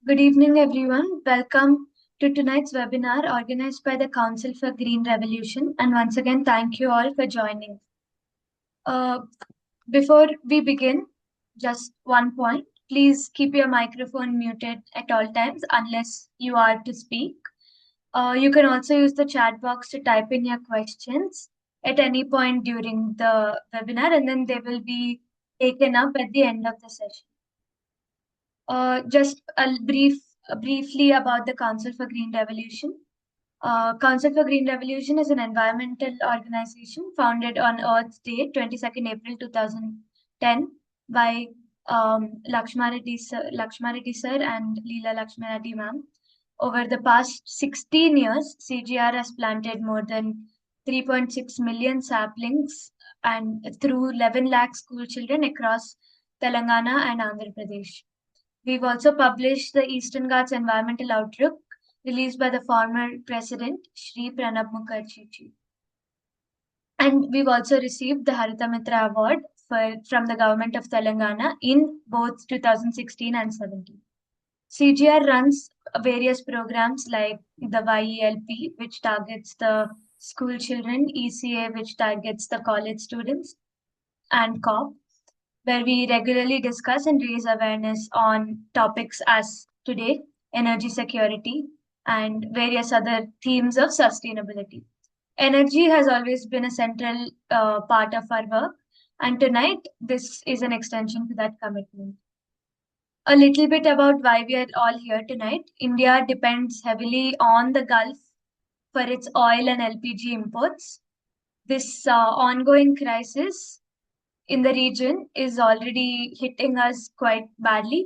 Good evening, everyone. Welcome to tonight's webinar organized by the Council for Green Revolution. And once again, thank you all for joining. Uh, Before we begin, just one point. Please keep your microphone muted at all times unless you are to speak. You can also use the chat box to type in your questions at any point during the webinar, and then they will be taken up at the end of the session. Just briefly about the Council for Green Revolution. Council for Green Revolution is an environmental organization founded on Earth Day, 22nd April 2010, by Lakshma Reddy sir and Leela Lakshma Reddy ma'am. Over the past 16 years, CGR has planted more than 3.6 million saplings and through 11 lakh school children across Telangana and Andhra Pradesh. We've also published the Eastern Ghats Environmental Outlook, released by the former president, Sri Pranab Mukherjee. And we've also received the Harita Mitra Award from the government of Telangana in both 2016 and 17. CGR runs various programs like the YELP, which targets the school children, ECA, which targets the college students, and COP, where we regularly discuss and raise awareness on topics as today, energy security, and various other themes of sustainability. Energy has always been a central part of our work, and tonight this is an extension to that commitment. A little bit about why we are all here tonight. India depends heavily on the Gulf for its oil and LPG imports. This ongoing crisis in the region is already hitting us quite badly.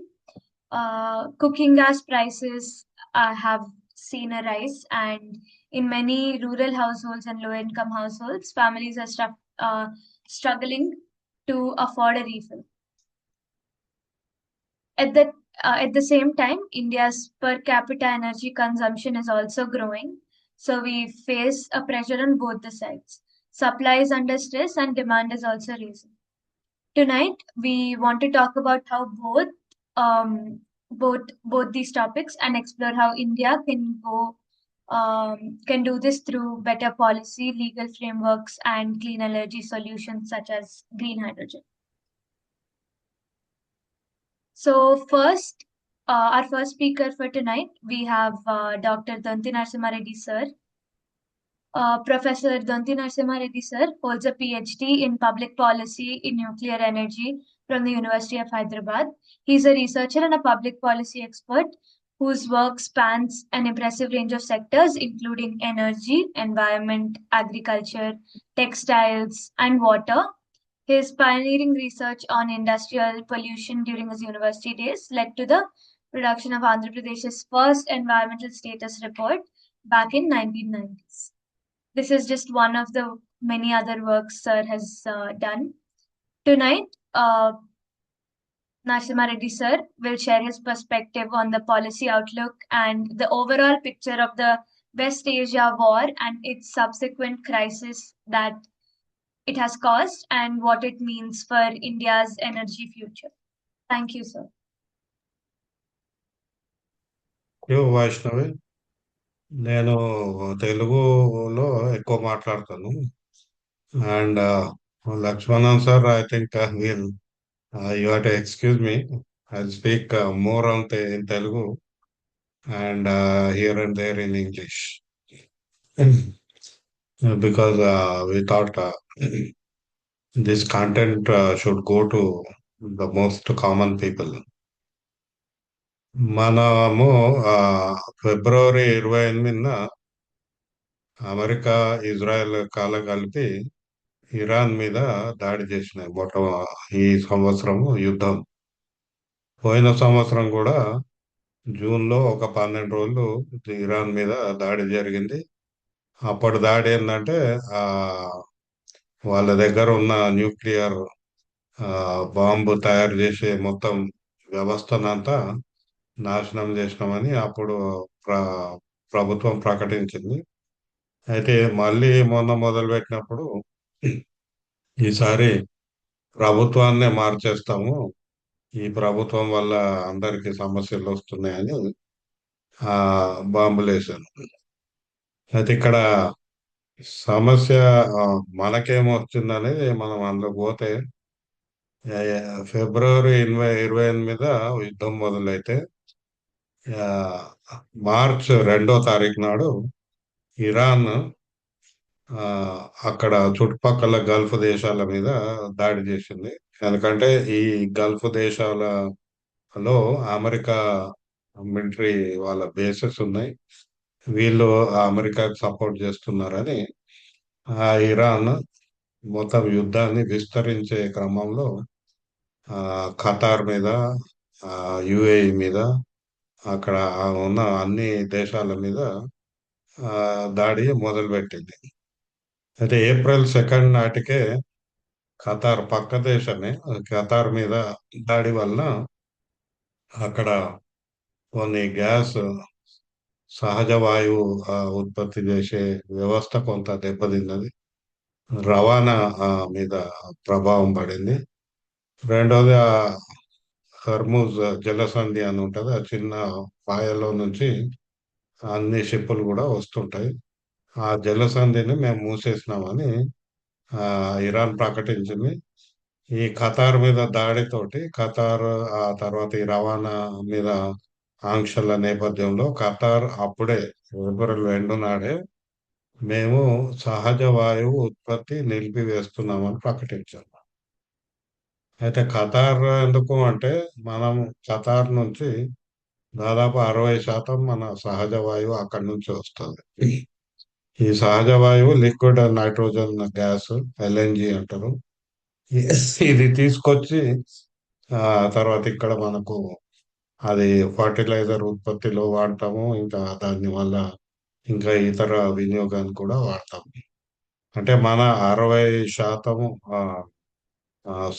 Cooking gas prices have seen a rise, and in many rural households and low income households, families are struggling to afford a refill. At the same time, India's per capita energy consumption is also growing, so we face a pressure on both the sides. Supply is under stress, and demand is also rising. Tonight, we want to talk about how both these topics and explore how India can do this through better policy, legal frameworks, and clean energy solutions such as green hydrogen. So first, our first speaker for tonight, we have Dr. Danti Narasimha Reddy sir. Professor Danti Narasimha Reddy sir holds a PhD in public policy in nuclear energy from the University of Hyderabad. He's a researcher and a public policy expert whose work spans an impressive range of sectors, including energy, environment, agriculture, textiles, and water. His pioneering research on industrial pollution during his university days led to the production of Andhra Pradesh's first environmental status report back in 1990s. This is just one of the many other works Sir has done. Tonight, Narasimha Reddy Sir will share his perspective on the policy outlook and the overall picture of the West Asia war and its subsequent crisis that it has caused and what it means for India's energy future. Thank you, sir. Vaishnavi, నేను తెలుగులో ఎక్కువ మాట్లాడతాను. And Lakshmanan sir, I think we'll you have to excuse me. I speak more on in Telugu and here and there in English because we thought this content should go to the most common people. మనము ఫిబ్రవరి 28న America Israel కలిపి Iran మీద దాడి చేసినాయి. ఈ సంవత్సరము యుద్ధం. పోయిన సంవత్సరం కూడా జూన్లో ఒక 12 రోజులు ఇరాన్ మీద దాడి జరిగింది. అప్పటి దాడి ఏంటంటే వాళ్ళ దగ్గర ఉన్న న్యూక్లియర్ బాంబు తయారు చేసే మొత్తం వ్యవస్థనంతా నాశనం చేసినామని అప్పుడు ప్రభుత్వం ప్రకటించింది. అయితే మళ్ళీ మొన్న మొదలుపెట్టినప్పుడు ఈసారి ప్రభుత్వాన్నే మార్చేస్తాము, ఈ ప్రభుత్వం వల్ల అందరికీ సమస్యలు వస్తున్నాయని ఆ బాంబులు వేశాను. అయితే ఇక్కడ సమస్య ఆ, మనకేమొచ్చిందనేది మనం అందులో పోతే ఫిబ్రవరి 28 యుద్ధం మొదలైతే ఆ, మార్చ్ 2 తారీఖు నాడు ఇరాన్ ఆ, అక్కడ చుట్టుపక్కల గల్ఫ్ దేశాల మీద దాడి చేసింది. ఎందుకంటే ఈ గల్ఫ్ దేశాలలో అమెరికా మిలిటరీ వాళ్ళ బేసెస్ ఉన్నాయి. వీళ్ళు ఆ అమెరికాకు సపోర్ట్ చేస్తున్నారని ఆ ఇరాన్ మొత్తం యుద్ధాన్ని విస్తరించే క్రమంలో ఖతార్ మీద, యుఏఈ మీద, అక్కడ ఉన్న అన్ని దేశాల మీద దాడి మొదలుపెట్టింది. అయితే ఏప్రిల్ 2 నాటికే ఖతార్ పక్క దేశమే ఖతార్ మీద దాడి వలన అక్కడ కొన్ని గ్యాస్ సహజ వాయువు ఉత్పత్తి చేసే వ్యవస్థ కొంత దెబ్బతిన్నది. రవాణా మీద ప్రభావం పడింది. రెండోది హర్ముజ్ జలసంధి అని ఉంటుంది. ఆ చిన్న పాయలో నుంచి అన్ని షిప్పులు కూడా వస్తుంటాయి. ఆ జలసంధిని మేము మూసేసినామని ఆ, ఇరాన్ ప్రకటించింది. ఈ ఖతార్ మీద దాడితోటి ఖతార్ ఆ తర్వాత ఈ రవాణా మీద ఆంక్షల నేపథ్యంలో ఖతార్ అప్పుడే ఏప్రిల్ 2 నాడే మేము సహజ వాయువు ఉత్పత్తి నిలిపివేస్తున్నామని ప్రకటించాం. అయితే ఖతార్ ఎందుకు అంటే మనం ఖతార్ నుంచి దాదాపు 60% మన సహజ వాయువు అక్కడి నుంచి వస్తుంది. ఈ సహజ వాయువు లిక్విడ్ నైట్రోజన్ గ్యాస్, ఎల్ఎన్జి అంటారు. ఇ- ఇది తీసుకొచ్చి ఆ తర్వాత ఇక్కడ మనకు అది ఫర్టిలైజర్ ఉత్పత్తిలో వాడతాము. ఇంకా దాని వల్ల ఇంకా ఇతర వినియోగాన్ని కూడా వాడతాము. అంటే మన 60% ఆ,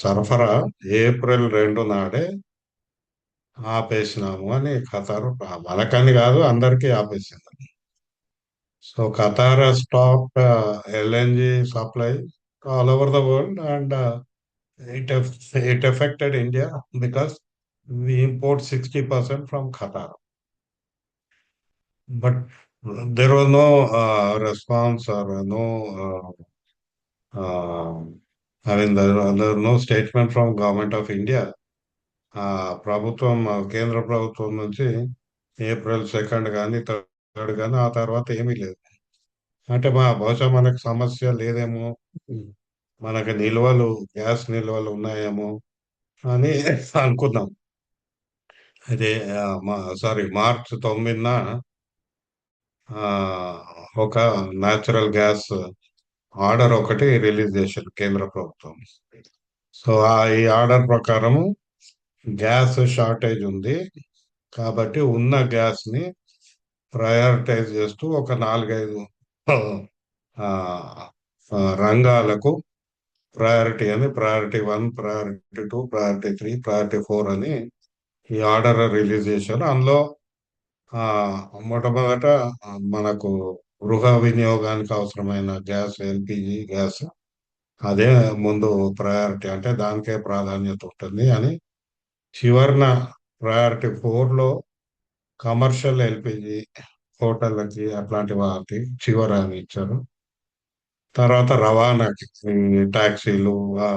సరఫరా ఏప్రిల్ 2 నాడే ఆపేసినాము అని ఖతారు, మనకని కాదు అందరికీ ఆపేసింది. So Qatar stop LNG supply all over the world and it affected India because we import 60% from Qatar. But there was no response or I mean, there was no statement from government of India. ప్రభుత్వం కేంద్ర ప్రభుత్వం నుంచి April 2 కానీ 3 కానీ ఆ తర్వాత ఏమీ లేదు. అంటే బహుశా మనకు సమస్య లేదేమో, మనకు నిల్వలు గ్యాస్ నిల్వలు ఉన్నాయేమో అని అనుకున్నాం. అదే సారీ మార్చి 9 ఆ, ఒక న్యాచురల్ గ్యాస్ ఆర్డర్ ఒకటి రిలీజ్ చేశారు కేంద్ర ప్రభుత్వం. సో ఈ ఆర్డర్ ప్రకారము గ్యాస్ షార్టేజ్ ఉంది కాబట్టి ఉన్న గ్యాస్ ని ప్రయారిటైజ్ చేస్తూ ఒక 4-5 ఆ, రంగాలకు ప్రయారిటీ 1, ప్రయారిటీ 2, ప్రయారిటీ 3, ప్రయారిటీ 4 అని ఈ ఆర్డర్ రిలీజ్ చేశారు. అందులో ఆ, మొట్టమొదట మనకు గృహ వినియోగానికి అవసరమైన గ్యాస్, ఎల్పిజి గ్యాస్ అదే ముందు ప్రయారిటీ, అంటే దానికే ప్రాధాన్యత ఉంటుంది అని. చివరిన ప్రయారిటీ 4లో కమర్షియల్ ఎల్పిజి హోటళ్ళకి అట్లాంటి వాటి చివర అని ఇచ్చారు. తర్వాత రవాణాకి ఈ టాక్సీలు, ఆ,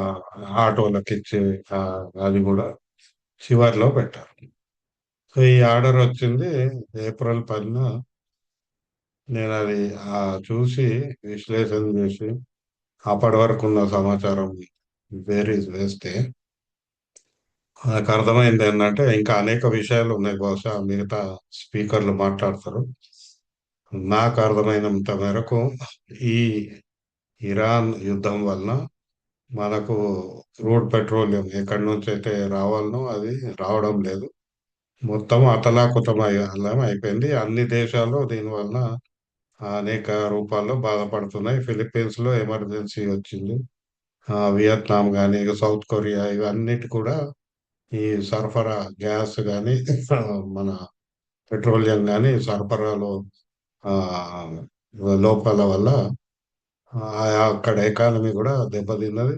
ఆటోలకు ఇచ్చే ఆ, అది కూడా చివరిలో పెట్టారు. సో ఈ ఆర్డర్ వచ్చింది ఏప్రిల్ 10. నేను అది చూసి విశ్లేషణ చేసి అప్పటి వరకు ఉన్న సమాచారం బేరీజ్ వేస్తే నాకు అర్థమైంది ఏంటంటే ఇంకా అనేక విషయాలు ఉన్నాయి, బహుశా మిగతా స్పీకర్లు మాట్లాడతారు. నాకు అర్థమైనంత మేరకు ఈ ఇరాన్ యుద్ధం వలన మనకు క్రూడ్ పెట్రోలియం ఎక్కడి నుంచి అయితే రావాలనో అది రావడం లేదు. మొత్తం అతలాకుతలం అయిపోయింది. అన్ని దేశాలు దీనివల్ల అనేక రూపాల్లో బాధపడుతున్నాయి. ఫిలిప్పీన్స్ లో ఎమర్జెన్సీ వచ్చింది. వియత్నాం కానీ సౌత్ కొరియా ఇవన్నిటి కూడా ఈ సరఫరా గ్యాస్ కానీ మన పెట్రోలియం కానీ సరఫరాలో ఆ, లోపాల వల్ల అక్కడ ఎకానమీ కూడా దెబ్బతిన్నది.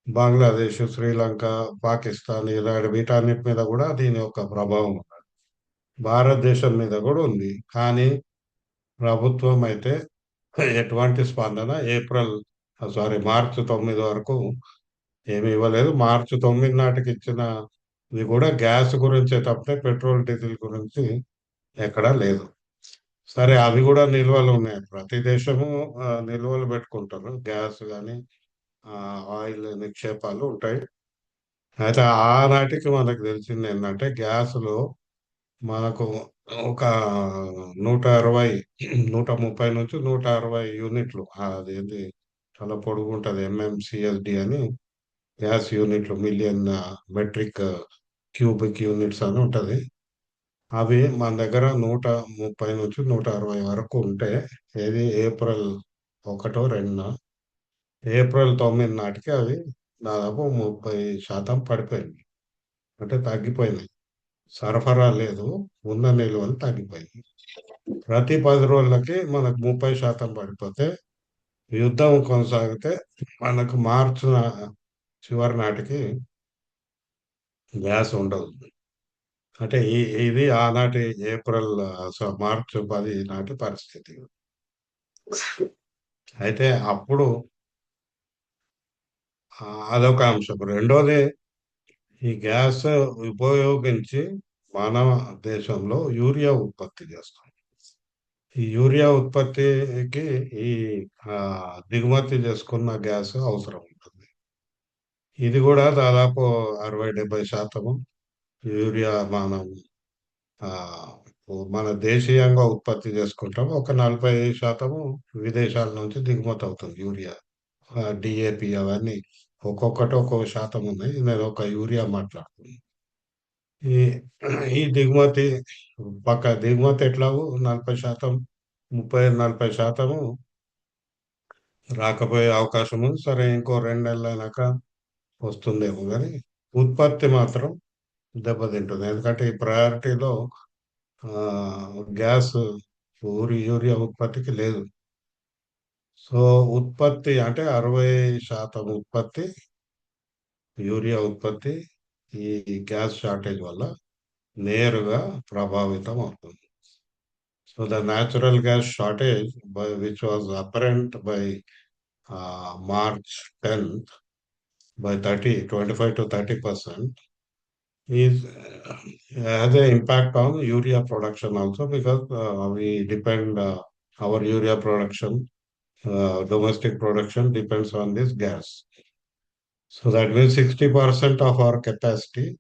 బంగ్లాదేశ్, శ్రీలంక, పాకిస్తాన్ ఇలాంటి వీటన్నిటి మీద కూడా దీని యొక్క ప్రభావం ఉన్నది. భారతదేశం మీద కూడా ఉంది. కానీ ప్రభుత్వం అయితే ఎటువంటి స్పందన మార్చి 9 వరకు ఏమి ఇవ్వలేదు. మార్చి 9 నాటికి ఇచ్చిన ఇది కూడా గ్యాస్ గురించే తప్పితే పెట్రోల్, డీజిల్ గురించి ఎక్కడా లేదు. సరే, అవి కూడా నిల్వలు ఉన్నాయి. ప్రతి దేశము నిల్వలు పెట్టుకుంటారు. గ్యాస్ కానీ ఆయిల్ నిక్షేపాలు ఉంటాయి. అయితే ఆనాటికి మనకు తెలిసింది ఏంటంటే గ్యాస్లో మనకు ఒక 160, 130 నుంచి 160 యూనిట్లు, అది ఏంటి, చాలా పొడుగు ఉంటుంది, ఎంఎంసిఎస్డి అని, గ్యాస్ యూనిట్లు, మిలియన్ మెట్రిక్ క్యూబిక్ యూనిట్స్ అని ఉంటుంది. అవి మన దగ్గర 130 నుంచి 160 వరకు ఉంటే, ఏది ఏప్రిల్ 1, 2, ఏప్రిల్ 9 నాటికి అవి దాదాపు 30% పడిపోయింది. అంటే తగ్గిపోయింది. సరఫరా లేదు, ఉన్న నిల్వలు తగ్గిపోయింది. ప్రతి 10 రోజులకి మనకు 30% పడిపోతే, యుద్ధం కొనసాగితే మనకు చివరి నాటికి గ్యాస్ ఉండదు. అంటే ఇది ఆనాటి ఏప్రిల్ మార్చి 10 నాటి పరిస్థితి. అయితే అప్పుడు అదొక అంశం. రెండోది, ఈ గ్యాస్ ఉపయోగించి మన దేశంలో యూరియా ఉత్పత్తి చేస్తాం. ఈ యూరియా ఉత్పత్తికి ఈ దిగుమతి చేసుకున్న గ్యాస్ అవసరం ఉంటుంది. ఇది కూడా దాదాపు 60-70% యూరియా ఆ, మన దేశీయంగా ఉత్పత్తి చేసుకుంటాం. ఒక 40% విదేశాల నుంచి దిగుమతి అవుతుంది యూరియా, డిఏపి అవన్నీ ఒక్కొక్కటి ఒక్కొక్క శాతం ఉన్నాయి. నేను ఒక యూరియా మాట్లాడుతున్నాను. ఈ ఈ దిగుమతి ఎట్లాగో 40%, 30-40% రాకపోయే అవకాశం ఉంది. సరే, ఇంకో 2 నెలలు అయినాక వస్తుందేమో కానీ ఉత్పత్తి మాత్రం దెబ్బతింటుంది. ఎందుకంటే ఈ ప్రయారిటీలో గ్యాస్ యూరియా ఉత్పత్తికి లేదు. సో ఉత్పత్తి అంటే 60% ఉత్పత్తి, యూరియా ఉత్పత్తి ఈ గ్యాస్ షార్టేజ్ వల్ల నేరుగా ప్రభావితం అవుతుంది. So the natural gas shortage which was apparent by March 10th by 25 to 30% is has an impact on urea production also, because we depend our urea production, domestic production depends on this gas. So that means 60% of our capacity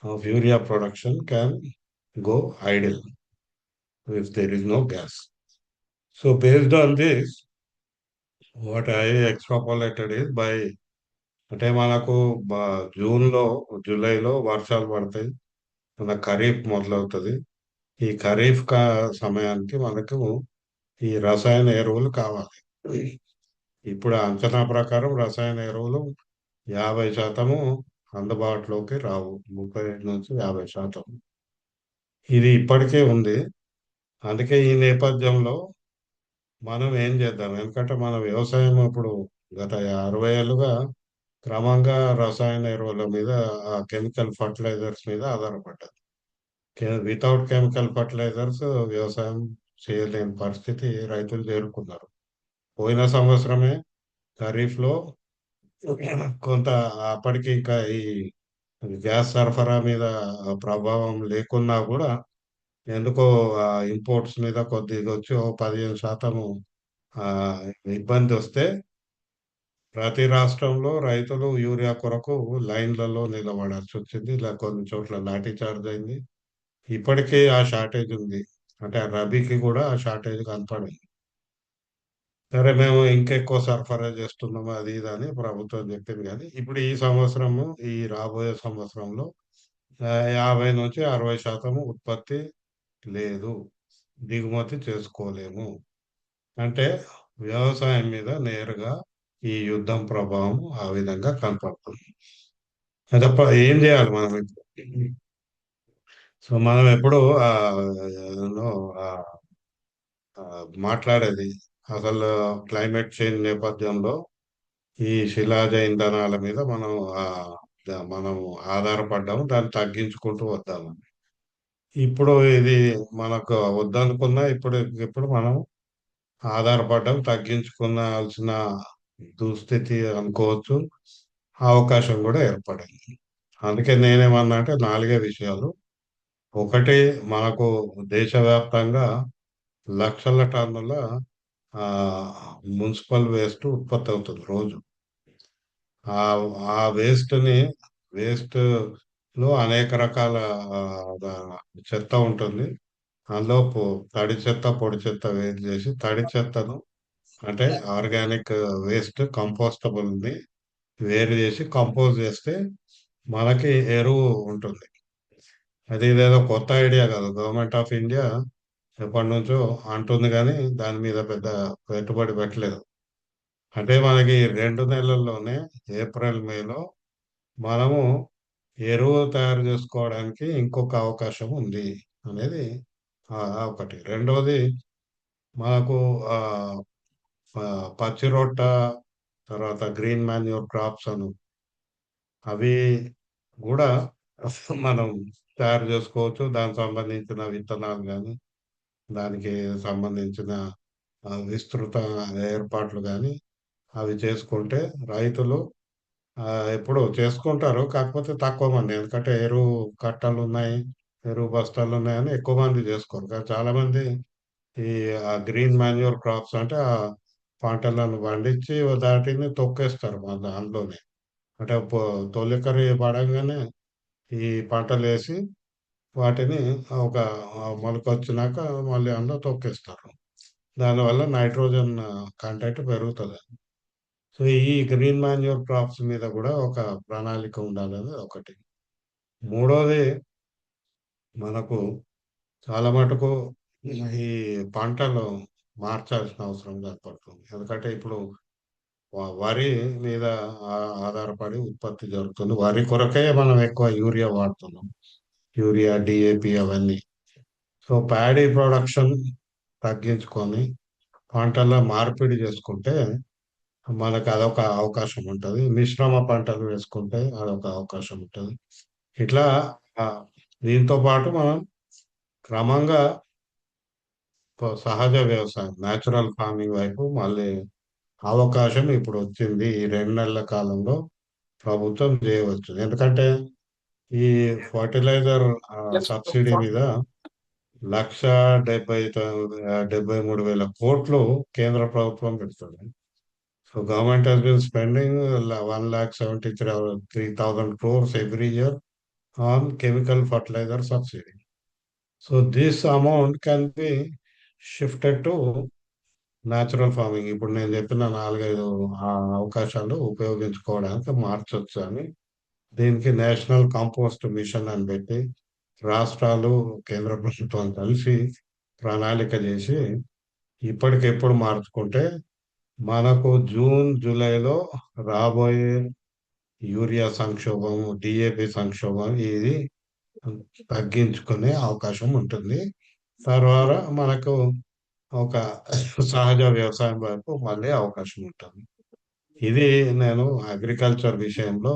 of urea production can go idle if there is no gas. So based on this, what I extrapolated is అంటే మనకు జూన్లో, జూలైలో వర్షాలు పడతాయి. మన ఖరీఫ్ మొదలవుతుంది. ఈ సమయానికి మనకు ఈ రసాయన ఎరువులు కావాలి. ఇప్పుడు అంచనా ప్రకారం రసాయన ఎరువులు 50% అందుబాటులోకి రావు. 35 నుంచి 50%. ఇది ఇప్పటికే ఉంది. అందుకే ఈ నేపథ్యంలో మనం ఏం చేద్దాం? ఎందుకంటే మన వ్యవసాయం ఇప్పుడు గత 60 ఏళ్ళుగా క్రమంగా రసాయన ఎరువుల మీద, కెమికల్ ఫర్టిలైజర్స్ మీద ఆధారపడ్డది. వితౌట్ కెమికల్ ఫర్టిలైజర్స్ వ్యవసాయం చేయలేని పరిస్థితి రైతులు చేరుకున్నారు. పోయిన సంవత్సరమే ఖరీఫ్లో కొంత, అప్పటికి ఇంకా ఈ గ్యాస్ సరఫరా మీద ప్రభావం లేకున్నా కూడా ఎందుకో ఇంపోర్ట్స్ మీద కొద్దిగా వచ్చి 15% ఆ, ఇబ్బంది వస్తే, ప్రతి రాష్ట్రంలో రైతులు యూరియా కొరకు లైన్లలో నిలబడాల్సి వచ్చింది. ఇలా కొన్ని చోట్ల లాఠీ చార్జ్ అయింది. ఇప్పటికే ఆ షార్టేజ్ ఉంది. అంటే ఆ రబీకి కూడా ఆ షార్టేజ్ కనపడింది. సరే, మేము ఇంకెక్కువ సరఫరా చేస్తున్నాము అది ఇది అని ప్రభుత్వం చెప్పింది. కానీ ఇప్పుడు ఈ సంవత్సరము, ఈ రాబోయే సంవత్సరంలో 50 నుంచి 60% ఉత్పత్తి లేదు, దిగుమతి చేసుకోలేము. అంటే వ్యవసాయం మీద నేరుగా ఈ యుద్ధం ప్రభావం ఆ విధంగా కనపడుతుంది. అది తప్ప ఏం చేయాలి మనం ఇప్పుడు? సో మనం ఎప్పుడు ఆ, ఏదో, ఆ, ఆ, మాట్లాడేది అసలు క్లైమేట్ చేంజ్ నేపథ్యంలో ఈ శిలాజ ఇంధనాల మీద ఆ, మనం ఆధారపడ్డాము, దాన్ని తగ్గించుకుంటూ వద్దాము. ఇప్పుడు ఇది మనకు వద్దనుకున్నా ఇప్పుడు మనం ఆధారపడడం తగ్గించుకోవాల్సిన దుస్థితి అనుకోవచ్చు. అవకాశం కూడా ఏర్పడింది. అందుకే నేనేమన్నా అంటే నాలుగే విషయాలు. ఒకటి, మనకు దేశవ్యాప్తంగా లక్షల టన్నుల ఆ, మున్సిపల్ వేస్ట్ ఉత్పత్తి అవుతుంది రోజు. ఆ ఆ వేస్ట్ లో అనేక రకాల ఆ, చెత్త ఉంటుంది. అందులో తడి చెత్త, పొడి చెత్త వేరు చేసి, తడి చెత్తను అంటే ఆర్గానిక్ వేస్ట్ కంపోస్టబుల్ ని వేరు చేసి కంపోజ్ చేస్తే మనకి ఎరువు ఉంటుంది. అది ఇదేదో కొత్త ఐడియా కాదు. గవర్నమెంట్ ఆఫ్ ఇండియా ఎప్పటి నుంచో అంటుంది, కానీ దాని మీద పెద్ద పెట్టుబడి పెట్టలేదు. అంటే మనకి 2 నెలల్లోనే, ఏప్రిల్ మేలో మనము ఎరువు తయారు చేసుకోవడానికి ఇంకొక అవకాశం ఉంది అనేది ఒకటి. రెండవది, మనకు ఆ, పచ్చి రొట్ట, తర్వాత గ్రీన్ మాన్యూర్ క్రాప్స్ అవి కూడా మనం తయారు చేసుకోవచ్చు. దానికి సంబంధించిన విత్తనాలు కానీ, దానికి సంబంధించిన విస్తృత ఏర్పాట్లు కానీ అవి చేసుకుంటే రైతులు ఆ, ఎప్పుడు చేసుకుంటారు. కాకపోతే తక్కువ మంది, ఎందుకంటే ఎరువు కట్టలు ఉన్నాయి, ఎరువు బస్తాలు ఉన్నాయని ఎక్కువ మంది చేసుకోరు. కానీ చాలా మంది ఈ గ్రీన్ మాన్యూర్ క్రాప్స్ అంటే ఆ పంటలను పండించి వాటిని తొక్కేస్తారు మళ్ళీ అందులోనే. అంటే తొలికరి పడంగానే ఈ పంటలు వేసి వాటిని ఒక మొలకొచ్చినాక మళ్ళీ అందులో తొక్కేస్తారు. దానివల్ల నైట్రోజన్ కంటెంట్ పెరుగుతుంది. సో ఈ గ్రీన్ మాన్యూర్ క్రాప్స్ మీద కూడా ఒక ప్రణాళిక ఉండాలని ఒకటి. మూడోది, మనకు చాలా మటుకు ఈ పంటలు మార్చాల్సిన అవసరం ఏర్పడుతుంది. ఎందుకంటే ఇప్పుడు వరి మీద ఆధారపడి ఉత్పత్తి జరుగుతుంది. వరి కొరకే మనం ఎక్కువ యూరియా వాడుతున్నాం. యూరియా, డిఏపి అవన్నీ. సో ప్యాడీ ప్రొడక్షన్ తగ్గించుకొని పంటల మార్పిడి చేసుకుంటే మనకు అదొక అవకాశం ఉంటుంది. మిశ్రమ పంటలు వేసుకుంటే అదొక అవకాశం ఉంటుంది. ఇట్లా ఆ, దీంతో పాటు మనం క్రమంగా సహజ వ్యవసాయం, న్యాచురల్ ఫార్మింగ్ వైపు మళ్ళీ అవకాశం ఇప్పుడు వచ్చింది. ఈ 2 నెలల కాలంలో ప్రభుత్వం చేయవచ్చు. ఎందుకంటే ఈ ఫర్టిలైజర్ సబ్సిడీ మీద 1,73,000 కోట్లు కేంద్ర ప్రభుత్వం పెడుతుంది. So government has been spending 1,73,000 crores every year on chemical fertilizer subsidy. So this amount can be shifted to natural farming. ఇప్పుడు నేను చెప్పిన 4-5 అవకాశాలు ఉపయోగించుకోవడానికి మార్చొచ్చు అని, దీనికి నేషనల్ కాంపోస్ట్ మిషన్ అని పెట్టి రాష్ట్రాలు, కేంద్ర ప్రభుత్వం కలిసి ప్రణాళిక చేసి ఇప్పటికెప్పుడు మార్చుకుంటే మనకు జూన్ జూలైలో రాబోయే యూరియా సంక్షోభం, డిఏపి సంక్షోభం ఇది తగ్గించుకునే అవకాశం ఉంటుంది. తర్వాత మనకు ఒక సహజ వ్యవసాయం వైపు మళ్ళీ అవకాశం ఉంటుంది. ఇది నేను అగ్రికల్చర్ విషయంలో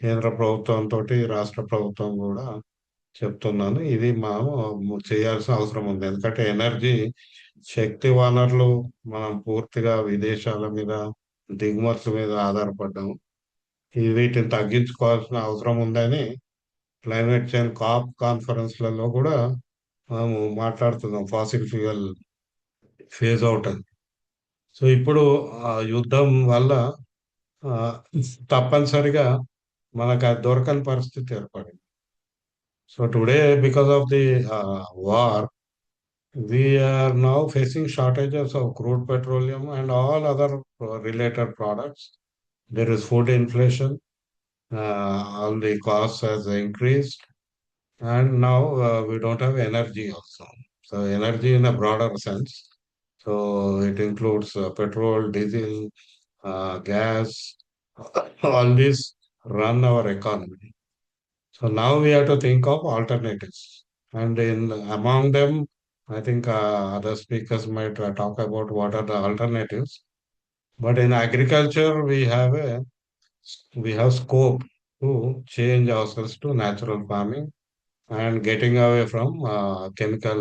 కేంద్ర ప్రభుత్వంతో రాష్ట్ర ప్రభుత్వం కూడా చెప్తున్నాను. ఇది మనం చేయాల్సిన అవసరం ఉంది. ఎందుకంటే ఎనర్జీ, శక్తి వనరులు మనం పూర్తిగా విదేశాల మీద, దిగుమతుల మీద ఆధారపడ్డాము. వీటిని తగ్గించుకోవాల్సిన అవసరం ఉందని క్లైమేట్ చేంజ్ కాన్ఫరెన్స్లలో కూడా మనము మాట్లాడుతున్నాం. ఫాసిల్ ఫ్యూయల్ ఫేజ్ అవుట్ అని. సో ఇప్పుడు యుద్ధం వల్ల ఆ, తప్పనిసరిగా మనకు అది దొరకని పరిస్థితి ఏర్పడింది. So today, because of the war, we are now facing shortages of crude petroleum and all other related products. There is food inflation, all the costs has increased, and now we don't have energy also. So energy in a broader sense. So it includes petrol, diesel, gas, all these run our economy. So now we have to think of alternatives. And among them, I think other speakers might talk about what are the alternatives. But in agriculture, we have scope to change ourselves to natural farming and getting away from chemical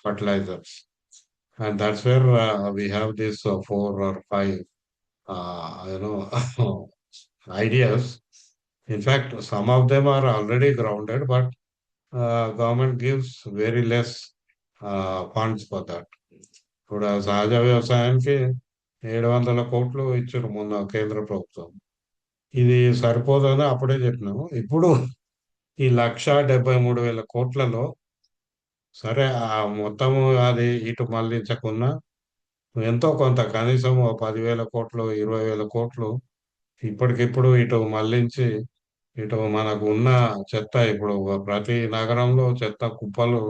fertilizers. And that's where we have these four or five, ideas. In fact, some of them are already grounded, but government gives very less funds for that. ఇప్పుడు సహజ వ్యవసాయానికి 700 కోట్లు ఇచ్చారు మొన్న కేంద్ర ప్రభుత్వం. ఇది సరిపోదని అప్పుడే చెప్పినాము. ఇప్పుడు ఈ 1,73,000 కోట్లలో సరే మొత్తము అది ఇటు మళ్ళించకున్నా ఎంతో కొంత కనీసం 10,000 కోట్లు 20,000 కోట్లు ఇప్పటికిప్పుడు ఇటు మళ్ళించి ఇటు మనకు ఉన్న చెత్త ఇప్పుడు ప్రతి నగరంలో చెత్త కుప్పలు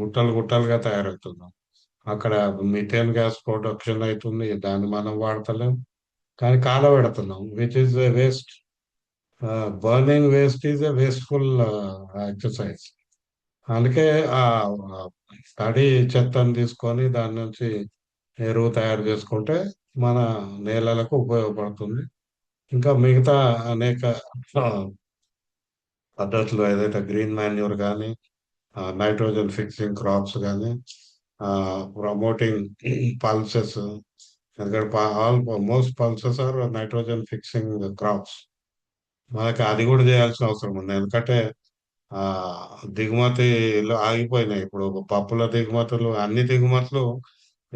గుట్టలు గుట్టలుగా తయారవుతున్నాం. అక్కడ మిథేన్ గ్యాస్ ప్రొడక్షన్ అవుతుంది, దాన్ని మనం వాడతలేం, కానీ కాలబెడుతున్నాం, which is a waste. Burning waste is a wasteful exercise. అందుకే ఆ తడి చెత్తను తీసుకొని దాని నుంచి ఎరువు తయారు చేసుకుంటే మన నేలలకు ఉపయోగపడుతుంది. ఇంకా మిగతా అనేక ఆ, పద్ధతులు ఏదైతే గ్రీన్ మాన్యూర్ కానీ నైట్రోజన్ ఫిక్సింగ్ క్రాప్స్ కానీ ప్రమోటింగ్ పల్సెస్, ఎందుకంటే almost pulses are nitrogen fixing crops. మనకి అది కూడా చేయాల్సిన అవసరం ఉంది, ఎందుకంటే ఆ దిగుమతిలు ఆగిపోయినాయి. ఇప్పుడు పప్పుల దిగుమతులు, అన్ని దిగుమతులు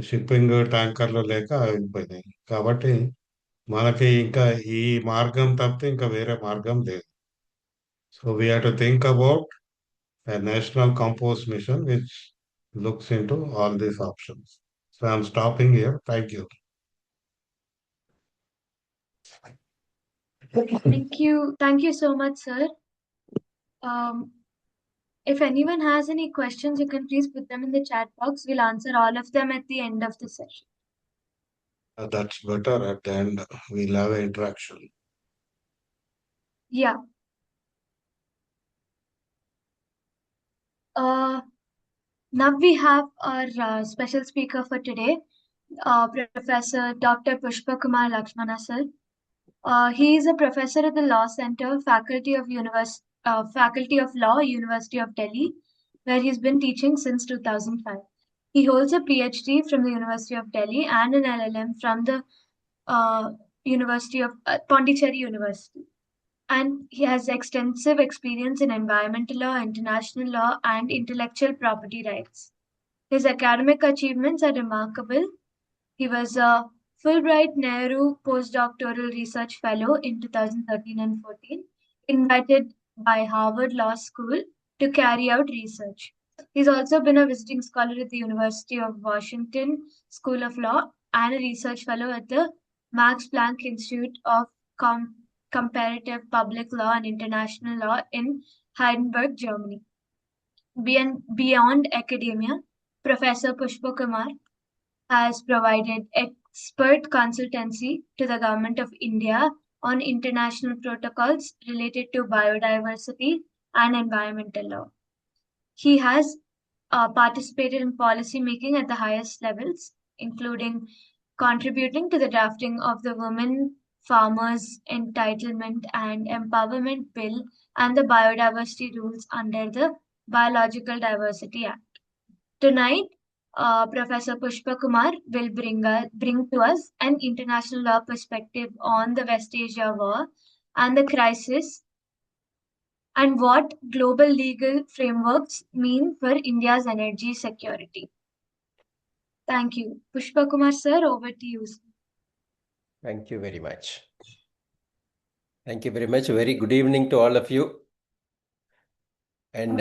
షిప్పింగ్ ట్యాంకర్లు లేక ఆగిపోయినాయి. కాబట్టి మనకి ఇంకా ఈ మార్గం తప్పితే ఇంకా వేరే మార్గం లేదు. So we have to think about a national compost mission which looks into all these options. So I'm stopping here. Thank you. Thank you. Thank you so much, sir. If anyone has any questions, you can please put them in the chat box. We'll answer all of them at the end of the session. That's better. At the end, we'll have an interaction. Yeah. Now we have our special speaker for today, Professor Dr. Pushpa Kumar Lakshmana sir. He is a professor at the Law Center, Faculty of Law, University of Delhi, where he's been teaching since 2005. He holds a PhD from the University of Delhi and an LLM from the University of Pondicherry University. And he has extensive experience in environmental law, international law, and intellectual property rights. His academic achievements are remarkable. He was a Fulbright Nehru Postdoctoral Research Fellow in 2013 and 14, invited by Harvard Law School to carry out research. He's also been a visiting scholar at the University of Washington School of Law and a research fellow at the Max Planck Institute of Comparative Public Law and International Law in Heidelberg, Germany. Beyond academia, Professor Pushpa Kumar has provided expert consultancy to the Government of India on international protocols related to biodiversity and environmental law. He has participated in policy making at the highest levels, including contributing to the drafting of the Women Farmers Entitlement and Empowerment Bill and the biodiversity rules under the Biological Diversity Act. Tonight, Professor Pushpa Kumar will bring to us an international law perspective on the West Asia war and the crisis and what global legal frameworks mean for India's energy security. Thank you. Pushpa Kumar sir, over to you. Thank you very much. Thank you very much. Very good evening to all of you. And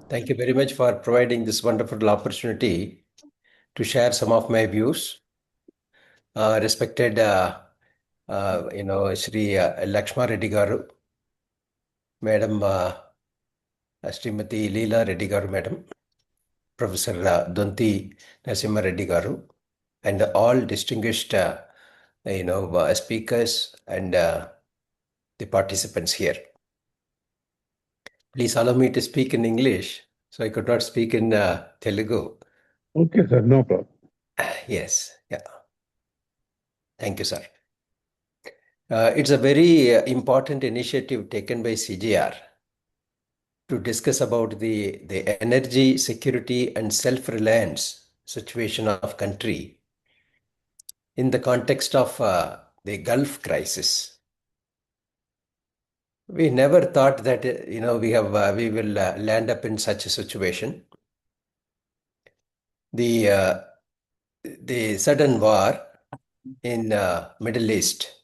thank you very much for providing this wonderful opportunity to share some of my views. Respected, Sri Lakshma Reddy Garu, Madam Srimati Leela Reddy Garu, Madam, Professor Donti Nasimha Reddy Garu, and all distinguished, speakers and the participants here. Please allow me to speak in English, so I could not speak in Telugu. Okay, sir, no problem. Yes, yeah. Thank you, sir. It's a very important initiative taken by CGR to discuss about the energy security and self-reliance situation of country in the context of the Gulf crisis. We never thought that we will land up in such a situation. The sudden war in Middle East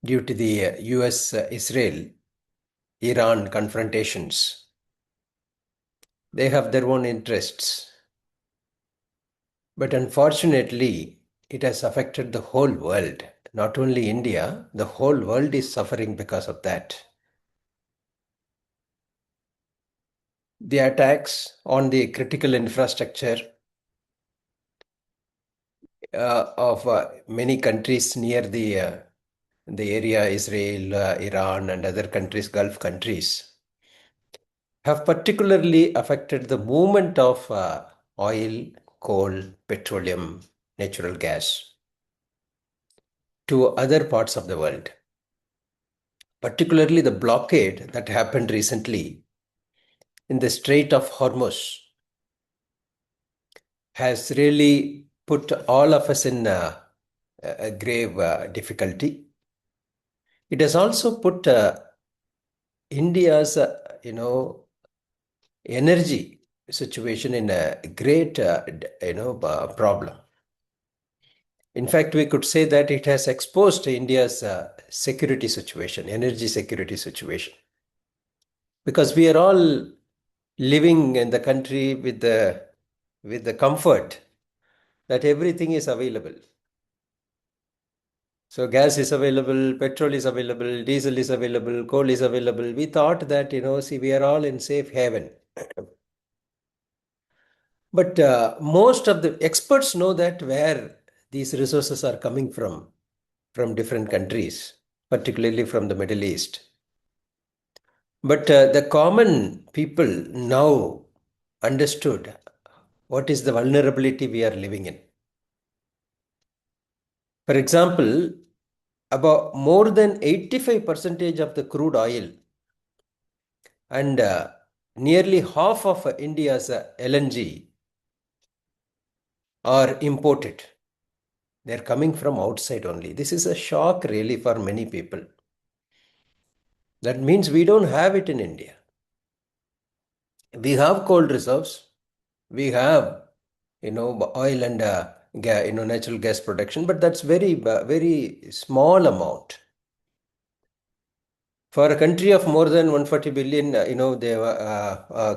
due to the US-Israel Iran confrontations. They have their own interests. But unfortunately, it has affected the whole world. Not only India, the whole world is suffering because of that. The attacks on the critical infrastructure of many countries near the area, Israel, Iran, and other countries, Gulf countries, have particularly affected the movement of oil, coal, petroleum, natural gas to other parts of the world. Particularly the blockade that happened recently in the Strait of Hormuz has really put all of us in a grave difficulty. It has also put India's, energy situation in a great, problem. In fact, we could say that it has exposed India's security situation, energy security situation, because we are all living in the country with the comfort that everything is available. So gas is available, petrol is available, diesel is available, coal is available. We thought that, we are all in safe haven. But most of the experts know that where these resources are coming from different countries, particularly from the Middle East. But the common people now understood what is the vulnerability we are living in. For example, about more than 85% of the crude oil and nearly half of India's LNG are imported. They're coming from outside only. This is a shock really for many people. That means we don't have it in India. We have coal reserves. We have, oil and natural gas production, but that's very, very small amount. For a country of more than 140 billion,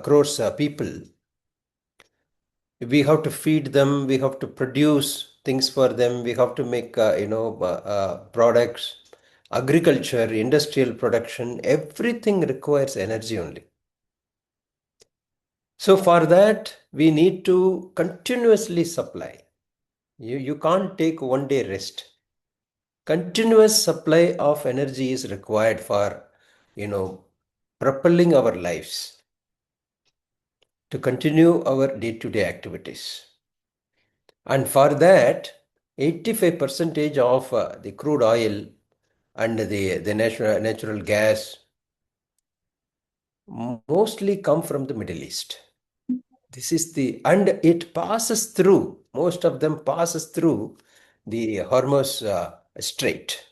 crores people, we have to feed them, we have to produce things for them, we have to make, products, agriculture, industrial production, everything requires energy only. So for that, we need to continuously supply. You can't take one day rest. Continuous supply of energy is required for, propelling our lives, to continue our day-to-day activities. And for that, 85% of the crude oil and the natural gas mostly come from the Middle East. This is and it passes through, most of them passes through the Hormuz Strait.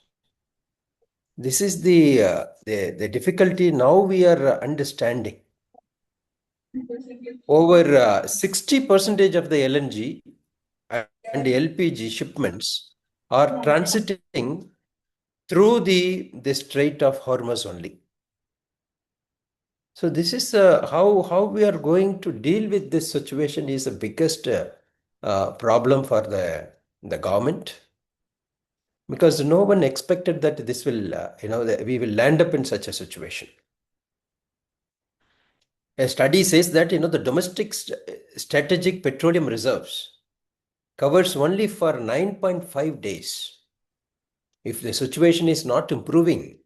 This is the difficulty now we are understanding. Over 60% of the LNG and LPG shipments are transiting through the Strait of Hormuz only. So this is how we are going to deal with this situation is the biggest problem for the government, because no one expected that this will, that we will land up in such a situation. A study says that, the domestic strategic petroleum reserves covers only for 9.5 days. If the situation is not improving,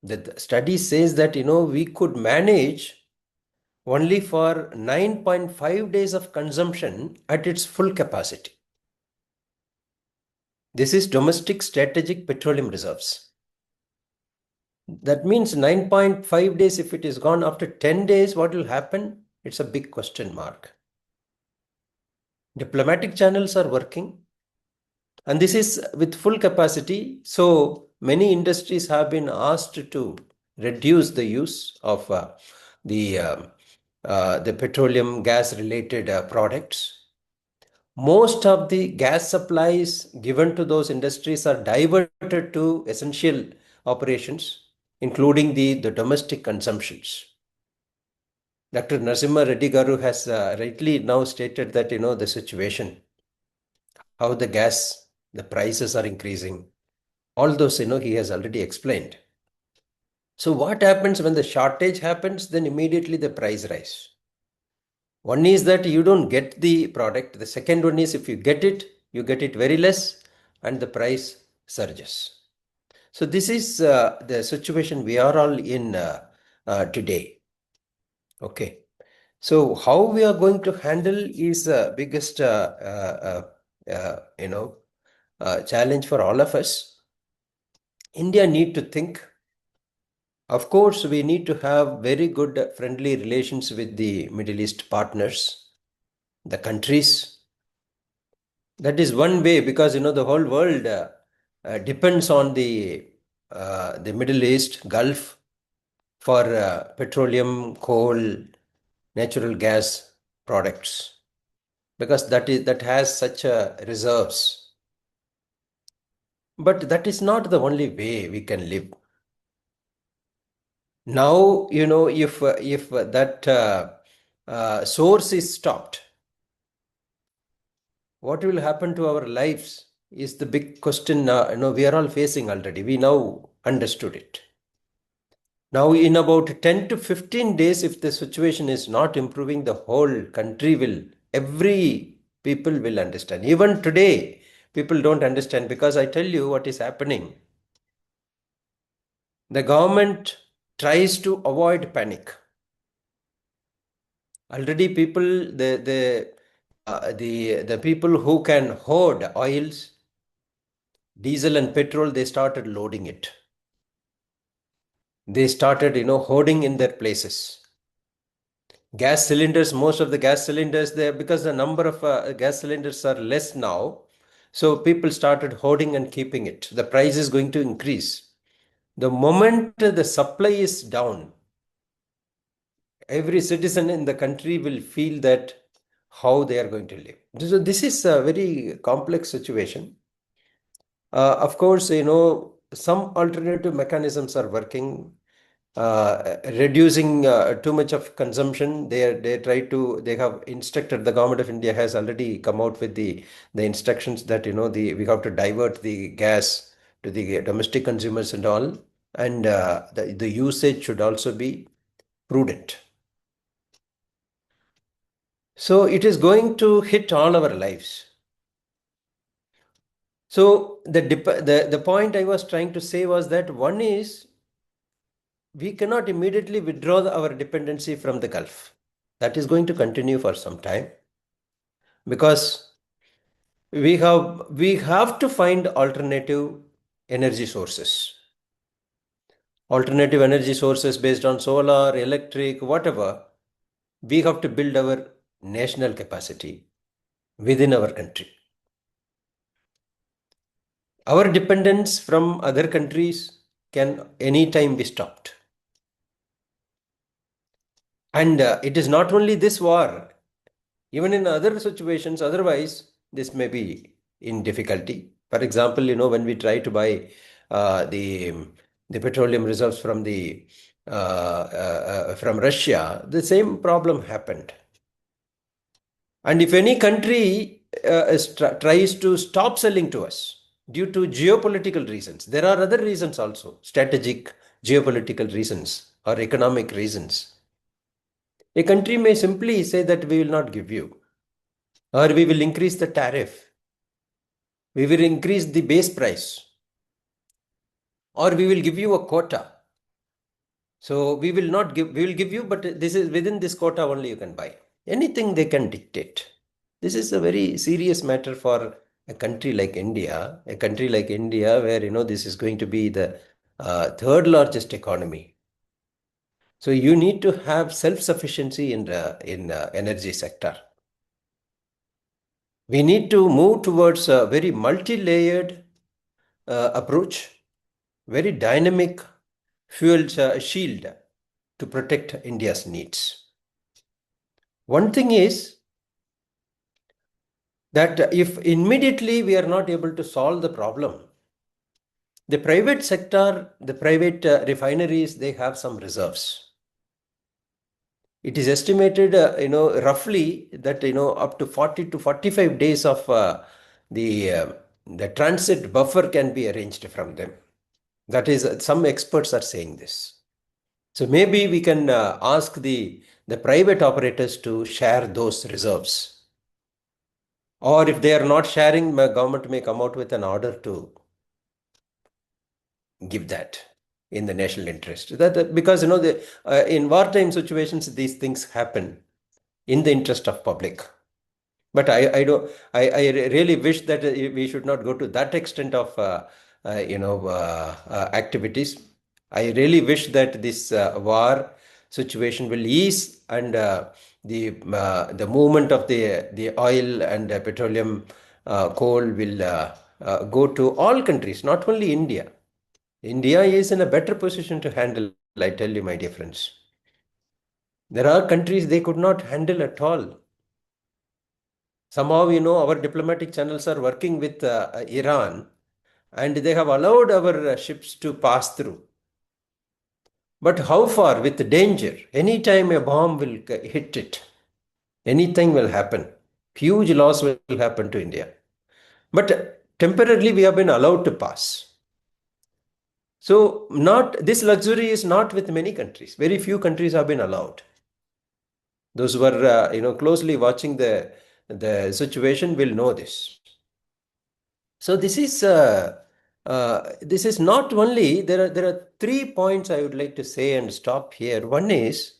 the study says that, we could manage only for 9.5 days of consumption at its full capacity. This is domestic strategic petroleum reserves. That means 9.5 days. If it is gone after 10 days, what will happen? It's a big question mark. Diplomatic channels are working, and this is with full capacity. So many industries have been asked to reduce the use of the petroleum gas related products. Most of the gas supplies given to those industries are diverted to essential operations, including the domestic consumptions. Dr. Narasimha Reddy Garu has rightly now stated that, the situation, how the prices are increasing. All those, he has already explained. So what happens when the shortage happens? Then immediately the price rise. One is that you don't get the product. The second one is if you get it very less and the price surges. So this is the situation we are all in today. Okay. So how we are going to handle is the biggest challenge for all of us. India need to think. Of course, we need to have very good friendly relations with the Middle East partners, the countries. That is one way, because the whole world depends on the Middle East, Gulf, for petroleum, coal, natural gas products, because that has such reserves. But that is not the only way we can live. Now, if that source is stopped, what will happen to our lives is the big question. We are all facing already. We now understood it. Now, in about 10 to 15 days, if the situation is not improving, the whole country every people will understand. Even today, people don't understand, because I tell you what is happening. The government tries to avoid panic. Already people, the people who can hoard oils, diesel and petrol, they started loading it. They started, hoarding in their places. Gas cylinders, most of the gas cylinders there, because the number of gas cylinders are less now. So people started hoarding and keeping it. The price is going to increase. The moment the supply is down, every citizen in the country will feel that how they are going to live. So this is a very complex situation. Of course, some alternative mechanisms are working. Reducing too much of consumption. They have instructed, the government of India has already come out with the instructions that we have to divert the gas to the domestic consumers and all, and the usage should also be prudent. So it is going to hit all our lives. So the point I was trying to say was that one is, we cannot immediately withdraw our dependency from the Gulf. That is going to continue for some time, because we have to find alternative energy sources. Alternative energy sources based on solar, electric, whatever. We have to build our national capacity within our country. Our dependence from other countries can anytime be stopped. And it is not only this war, even in other situations, otherwise, this may be in difficulty. For example, when we try to buy the petroleum reserves from from Russia, the same problem happened. And if any country tries to stop selling to us due to geopolitical reasons, there are other reasons also, strategic, geopolitical reasons or economic reasons. A country may simply say that we will not give you, or we will increase the tariff, we will increase the base price, or we will give you a quota. So we will give you, but this is within this quota only you can buy. Anything they can dictate. This is a very serious matter for a country like India, where this is going to be the third largest economy. So you need to have self-sufficiency in energy sector. We need to move towards a very multi-layered approach, very dynamic fuel shield to protect India's needs. One thing is that if immediately we are not able to solve the problem, the private sector, the private refineries, they have some reserves. It is estimated, roughly that, up to 40 to 45 days of the transit buffer can be arranged from them. That is, some experts are saying this. So maybe we can ask the private operators to share those reserves. Or if they are not sharing, the government may come out with an order to give that in the national interest. Because in wartime situations, these things happen in the interest of public. But I really wish that we should not go to that extent of activities. I really wish that this war situation will ease, and the movement of the oil and petroleum coal will go to all countries, not only India. India is in a better position to handle, I tell you, my dear friends. There are countries they could not handle at all. Somehow, our diplomatic channels are working with Iran, and they have allowed our ships to pass through. But how far? With danger. Anytime a bomb will hit it, anything will happen. Huge loss will happen to India. But temporarily, we have been allowed to pass. So this luxury is not with many countries. Very few countries have been allowed. Those who are closely watching the situation will know this. So this is not only, there are 3 points I would like to say and stop here. One is,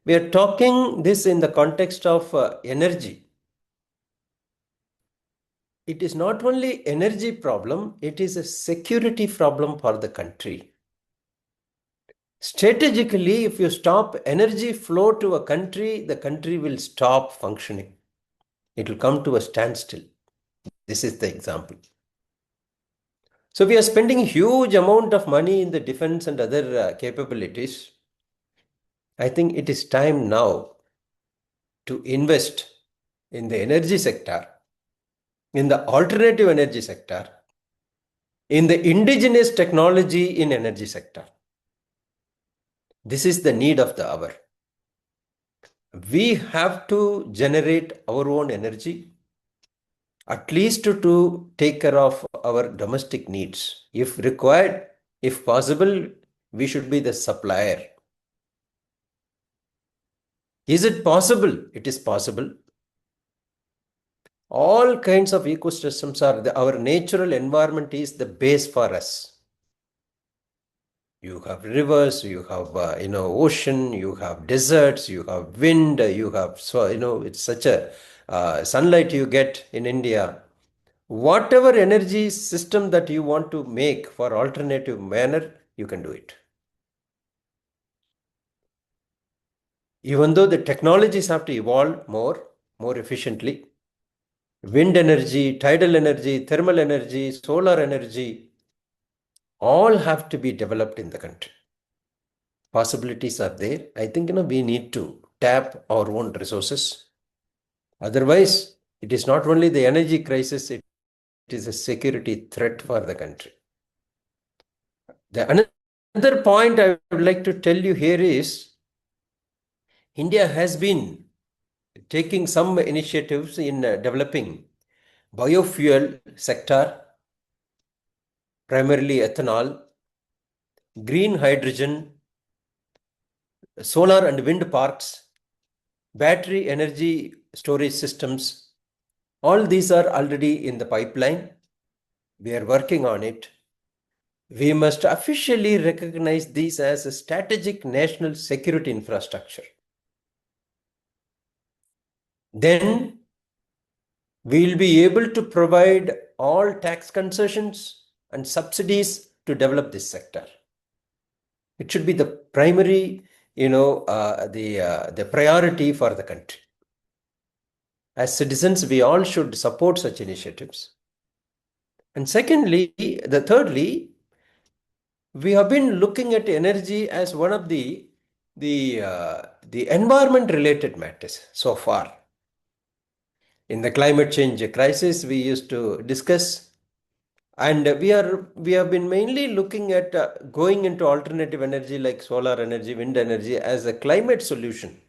we are talking this in the context of energy. It is not only energy problem, it is a security problem for the country. Strategically, if you stop energy flow to a country, the country will stop functioning. It will come to a standstill. This is the example. So we are spending a huge amount of money in the defense and other capabilities. I think it is time now to invest in the energy sector, in the alternative energy sector, in the indigenous technology in energy sector. This is the need of the hour. We have to generate our own energy, at least to take care of our domestic needs. If required, if possible, we should be the supplier. Is it possible? It is possible. All kinds of ecosystems are our natural environment is the base for us. You have rivers, you have ocean, you have deserts, you have wind, you have it's such a sunlight you get in India. Whatever energy system that you want to make for alternative manner, you can do it. Even though the technologies have to evolve more efficiently, wind energy, tidal energy, thermal energy, solar energy, all have to be developed in the country. Possibilities are there. I think we need to tap our own resources. Otherwise, it is not only the energy crisis, it is a security threat for the country. Another point I would like to tell you here is, India has been taking some initiatives in developing biofuel sector, primarily ethanol, green hydrogen, solar and wind parks, battery energy storage systems. All these are already in the pipeline. We are working on it. We must officially recognize these as a strategic national security infrastructure. Then we will be able to provide all tax concessions and subsidies to develop this sector. It should be the primary, the priority for the country. As citizens, we all should support such initiatives. And thirdly, we have been looking at energy as one of the environment-related matters so far. In the climate change crisis, we used to discuss, and we have been mainly looking at going into alternative energy like solar energy, wind energy as a climate solution.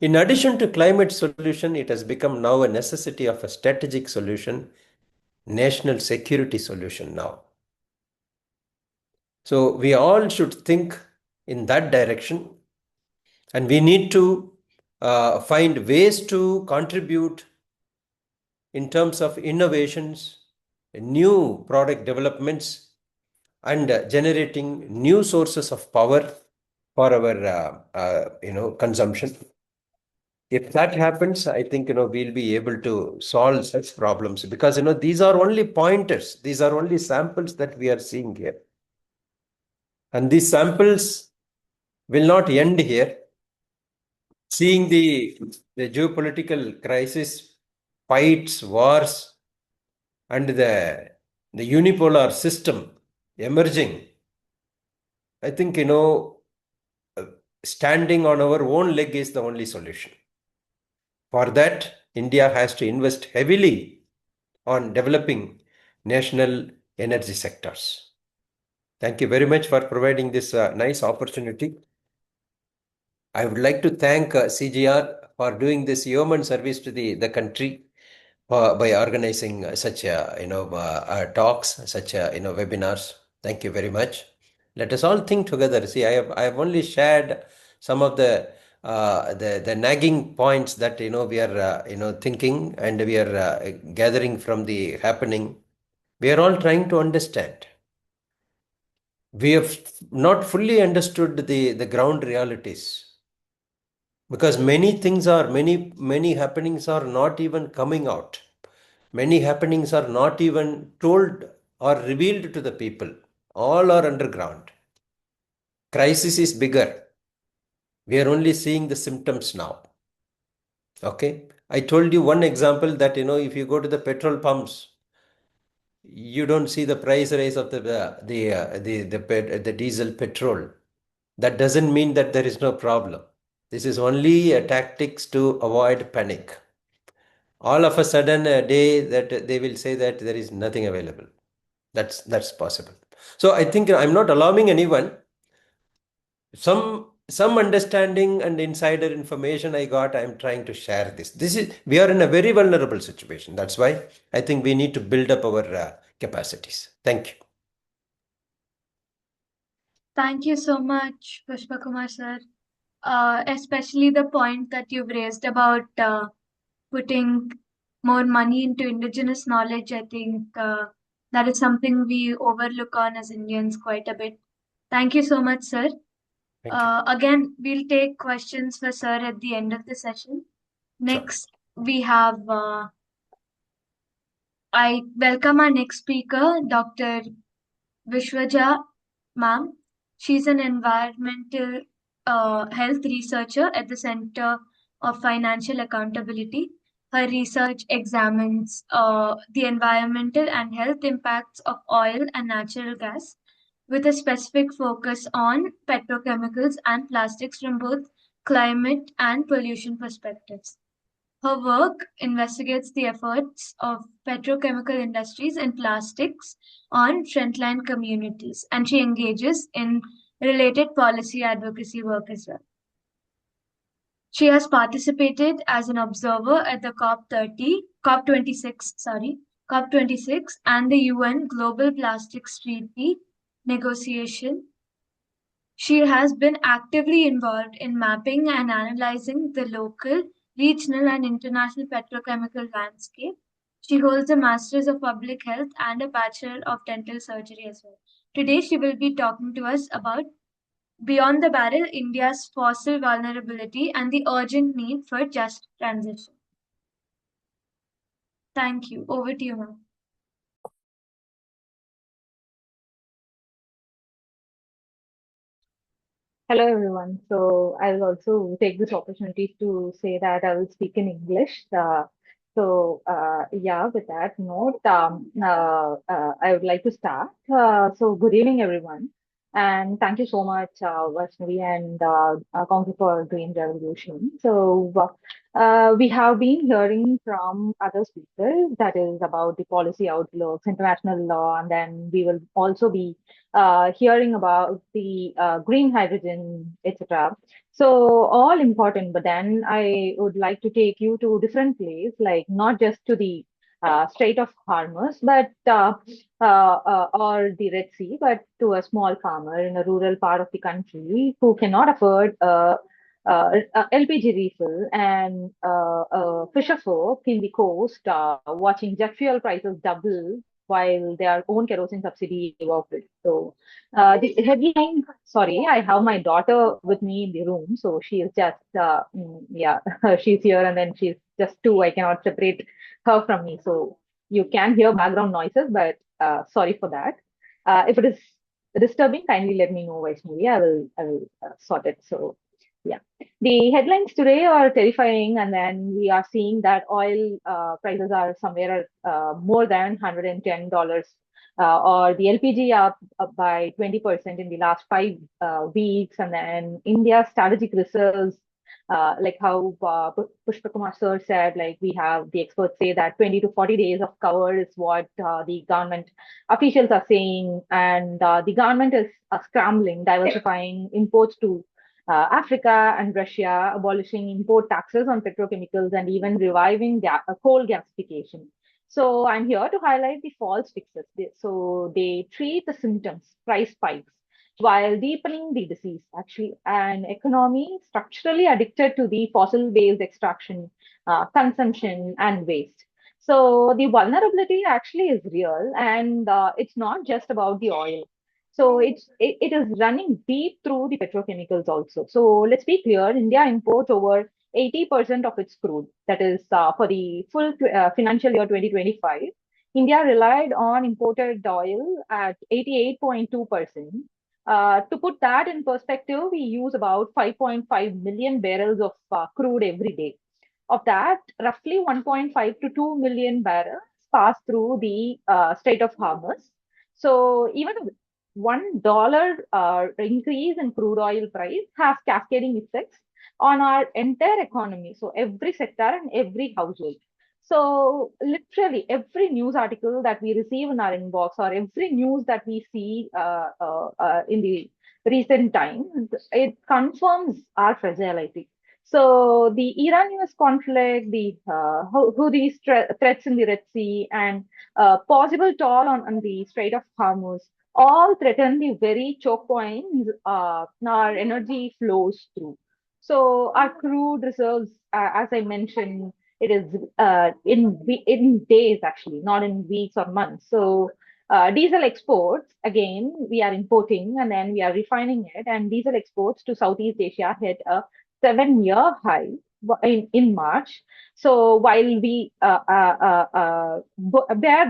In addition to climate solution, it has become now a necessity of a strategic solution, national security solution now. So we all should think in that direction, and we need to find ways to contribute in terms of innovations, new product developments, and generating new sources of power for our consumption. If that happens, I think we'll be able to solve such problems, because these are only pointers, these are only samples that we are seeing here, and these samples will not end here. Seeing the geopolitical crisis, fights, wars, and the unipolar system emerging, I think standing on our own leg is the only solution. For that, India has to invest heavily on developing national energy sectors. Thank you very much for providing this nice opportunity. I would like to thank CGR for doing this yeoman service to the country by organizing such talks, such webinars. Thank you very much. Let us all think together. See, I have only shared some of the nagging points that we are thinking, and we are gathering from the happening. We are all trying to understand. We have not fully understood the ground realities, because many happenings are not even coming out. Many happenings are not even told or revealed to the people. All are underground. Crisis is bigger. We are only seeing the symptoms now. Okay. I told you one example that, if you go to the petrol pumps, you don't see the price rise of the diesel petrol. That doesn't mean that there is no problem. This is only a tactics to avoid panic. All of a sudden, a day that they will say that there is nothing available. That's possible. So I think I'm not alarming anyone. Some understanding and insider information I got, I'm trying to share this. We are in a very vulnerable situation. That's why I think we need to build up our capacities. Thank you. Thank you so much, Pushpa Kumar sir. Especially the point that you've raised about putting more money into indigenous knowledge. I think that is something we overlook on as Indians quite a bit. Thank you so much, sir. Thank you. Again, we'll take questions for sir at the end of the session. Next, we have, I welcome our next speaker, Dr. Vishwaja ma'am. She's an environmental health researcher at the Center of Financial Accountability. Her research examines the environmental and health impacts of oil and natural gas, with a specific focus on petrochemicals and plastics from both climate and pollution perspectives. Her work investigates the efforts of petrochemical industries and plastics on frontline communities, and she engages in related policy advocacy work as well. She has participated as an observer at the COP26 and the UN Global Plastics Treaty negotiation. She has been actively involved in mapping and analyzing the local, regional, and international petrochemical landscape. She holds a Master's of Public Health and a Bachelor of Dental Surgery as well. Today, she will be talking to us about Beyond the Barrel, India's fossil vulnerability and the urgent need for just transition. Thank you. Over to you, ma'am. Hello, everyone. So I will also take this opportunity to say that I will speak in English. Yeah, with that note, I would like to start. So good evening, everyone. And thank you so much, Vaishnavi and Council for Green Revolution. We have been hearing from other speakers, that is about the policy outlooks, international law, and then we will also be hearing about the green hydrogen, etc. So all important, but then I would like to take you to different place, like not just to the Strait of Hormuz, but or the Red Sea, but to a small farmer in a rural part of the country who cannot afford LPG refill and fisher folk in the coast watching jet fuel prices double while their own kerosene subsidy evaporates. So the headline, sorry, I have my daughter with me in the room. So she is just, yeah, she's here and then she's just two. I cannot separate her from me. So you can hear background noises, but sorry for that. If it is disturbing, kindly let me know, Vaishnavi. I will sort it. So yeah, the headlines today are terrifying, and then we are seeing that oil prices are somewhere more than $110, or the LPG up by 20% in the last 5 weeks, and then India's strategic reserves. Like how Pushpa Kumar sir said, like we have the experts say that 20 to 40 days of cover is what the government officials are saying, and the government is scrambling, diversifying imports to Africa and Russia, abolishing import taxes on petrochemicals, and even reviving coal gasification. So I'm here to highlight the false fixes. So they treat the symptoms, price spikes, while deepening the disease. Actually, an economy structurally addicted to the fossil-based extraction, consumption, and waste. So the vulnerability actually is real, and it's not just about the oil. So it is running deep through the petrochemicals also. So let's be clear, India imports over 80% of its crude. That is for the full financial year 2025. India relied on imported oil at 88.2%. To put that in perspective, we use about 5.5 million barrels of crude every day. Of that, roughly 1.5 to 2 million barrels pass through the Strait of Hormuz. So even $1 increase in crude oil price has cascading effects on our entire economy. So every sector and every household. So literally every news article that we receive in our inbox, or every news that we see in the recent time, it confirms our fragility. So the Iran-US conflict, the Houthis threats in the Red Sea, and possible toll on the Strait of Hormuz all threaten the very choke points our energy flows through. So our crude reserves, as I mentioned, it is in days actually, not in weeks or months. So diesel exports, again, we are importing and then we are refining it, and diesel exports to Southeast Asia hit a 7-year high in March. So while we bear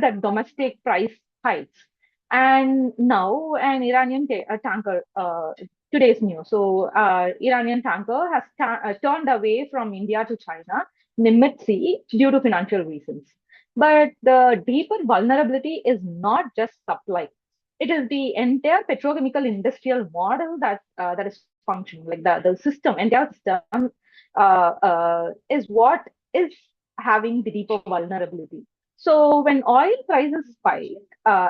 that domestic price hikes, and now an Iranian tanker, today's news. So Iranian tanker has turned away from India to China in the Mid Sea due to financial reasons. But the deeper vulnerability is not just supply. It is the entire petrochemical industrial model that is functioning, like the system, entire system is what is having the deeper vulnerability. So when oil prices spike,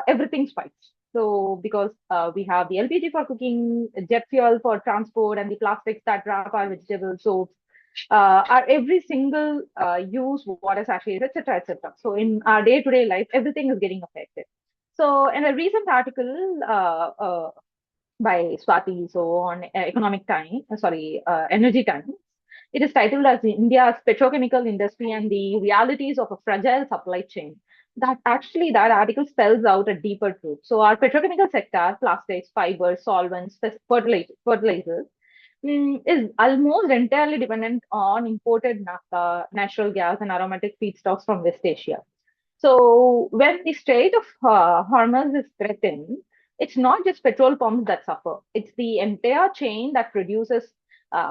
everything spikes. So because we have the LPG for cooking, jet fuel for transport, and the plastics that wrap our vegetables, soaps, our every single use, water sachets, etc., etc. So in our day-to-day life, everything is getting affected. So in a recent article by Swati, so on Economic Time, Energy Times, it is titled as India's petrochemical industry and the realities of a fragile supply chain. That article spells out a deeper truth. So our petrochemical sector, plastics, fibers, solvents, fertilizers, is almost entirely dependent on imported naphtha, natural gas, and aromatic feedstocks from West Asia. So when the Strait of Hormuz is threatened, it's not just petrol pumps that suffer. It's the entire chain that produces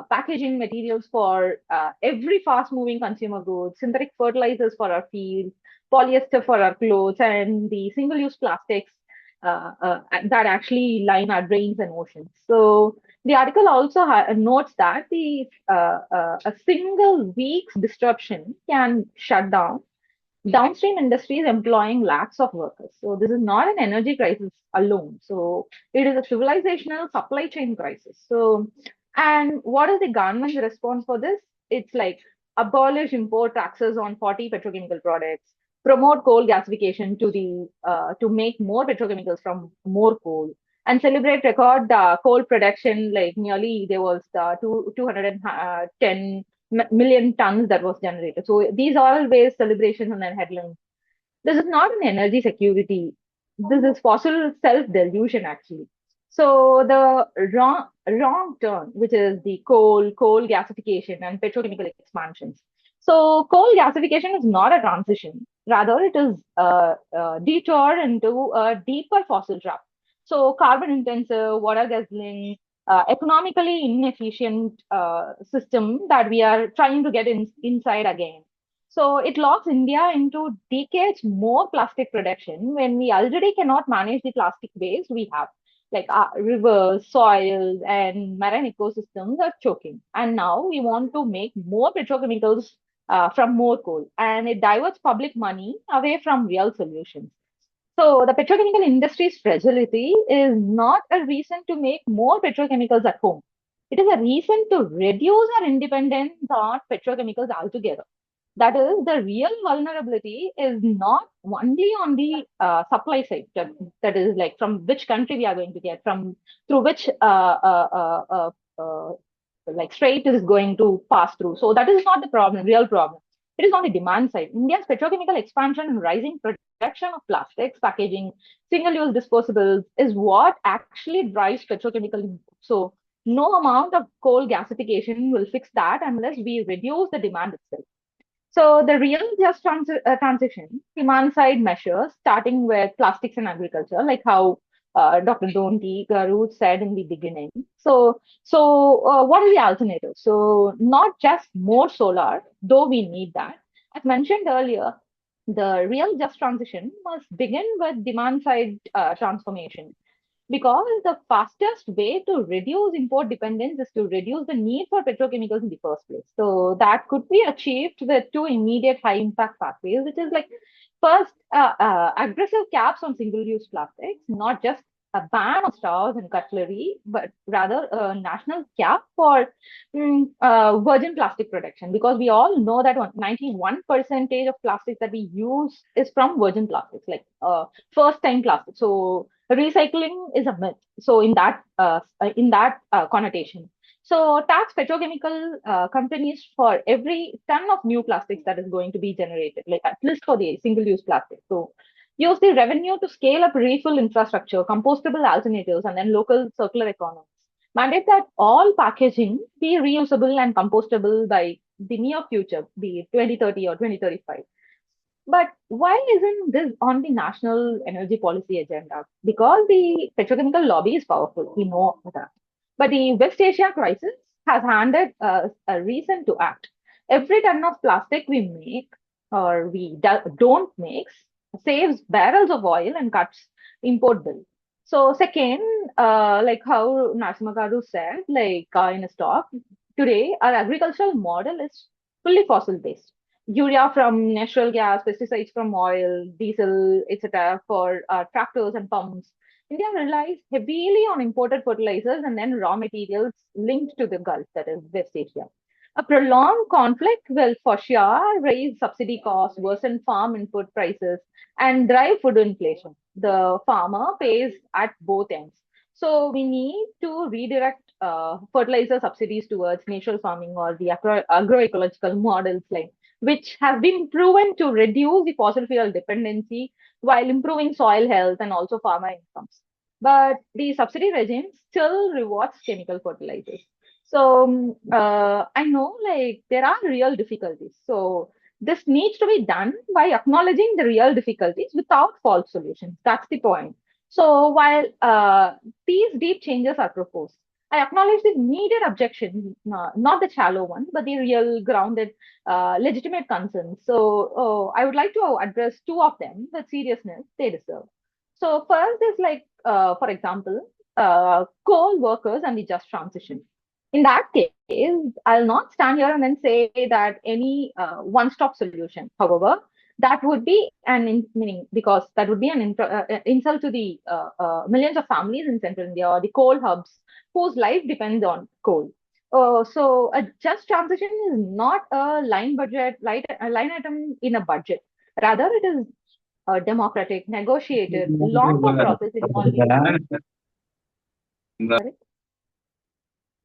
packaging materials for every fast-moving consumer goods, synthetic fertilizers for our fields, polyester for our clothes, and the single-use plastics that actually line our drains and oceans. So the article also notes that a single week's disruption can shut down downstream industries employing lakhs of workers. So this is not an energy crisis alone. So it is a civilizational supply chain crisis. So, and what is the government's response for this? It's like abolish import taxes on 40 petrochemical products, promote coal gasification to make more petrochemicals from more coal, and celebrate record coal production. Like nearly there was 210 million tons that was generated. So these are always celebrations and then headlines. This is not an energy security. This is fossil self-delusion actually. So the wrong turn, which is the coal gasification and petrochemical expansions. So coal gasification is not a transition. Rather, it is a detour into a deeper fossil trap. So carbon intensive, water guzzling, economically inefficient system that we are trying to get inside again. So it locks India into decades more plastic production when we already cannot manage the plastic waste we have. Like rivers, soils, and marine ecosystems are choking. And now we want to make more petrochemicals from more coal. And it diverts public money away from real solutions. So the petrochemical industry's fragility is not a reason to make more petrochemicals at home. It is a reason to reduce our dependence on petrochemicals altogether. That is, the real vulnerability is not only on the supply side, that is like from which country we are going to get, from through which like strait is going to pass through. So that is not the problem, real problem. It is on the demand side. India's petrochemical expansion and rising production of plastics, packaging, single-use disposables is what actually drives petrochemical. So no amount of coal gasification will fix that unless we reduce the demand itself. So the real just transition, demand side measures, starting with plastics and agriculture, like how Dr. Donti Garu said in the beginning. So what are the alternatives? So not just more solar, though we need that. As mentioned earlier, the real just transition must begin with demand side transformation because the fastest way to reduce import dependence is to reduce the need for petrochemicals in the first place. So that could be achieved with two immediate high impact pathways, which is like first, aggressive caps on single-use plastics, not just a ban on straws and cutlery, but rather a national cap for virgin plastic production, because we all know that 91% of plastics that we use is from virgin plastics, like first time plastic. So recycling is a myth. So in that connotation, so tax petrochemical companies for every ton of new plastics that is going to be generated, like at least for the single-use plastic. So use the revenue to scale up refill infrastructure, compostable alternatives, and then local circular economies. Mandate that all packaging be reusable and compostable by the near future, be it 2030 or 2035. But why isn't this on the national energy policy agenda? Because the petrochemical lobby is powerful. We know that. But the West Asia crisis has handed us a reason to act. Every ton of plastic we make or don't make saves barrels of oil and cuts import bill. So second, like how Nasimakaru said, like in his talk, today our agricultural model is fully fossil based. Urea from natural gas, pesticides from oil, diesel, etc. for tractors and pumps. India relies heavily on imported fertilizers and then raw materials linked to the Gulf, that is West Asia. A prolonged conflict will for sure raise subsidy costs, worsen farm input prices, and drive food inflation. The farmer pays at both ends. So we need to redirect fertilizer subsidies towards natural farming or the agroecological models, like which have been proven to reduce the fossil fuel dependency while improving soil health and also farmer incomes. But the subsidy regime still rewards chemical fertilizers. So I know like there are real difficulties. So this needs to be done by acknowledging the real difficulties without false solutions. That's the point. So while these deep changes are proposed, I acknowledge the needed objections, not the shallow ones, but the real grounded, legitimate concerns. So I would like to address two of them with seriousness they deserve. So first is like, for example, coal workers and the just transition. In that case, I'll not stand here and then say that any one-stop solution. However, that would be meaning because that would be an insult to the millions of families in central India or the coal hubs whose life depends on coal. So a just transition is not a a line item in a budget. Rather, it is a democratic, negotiated, long-term process involving. Sorry?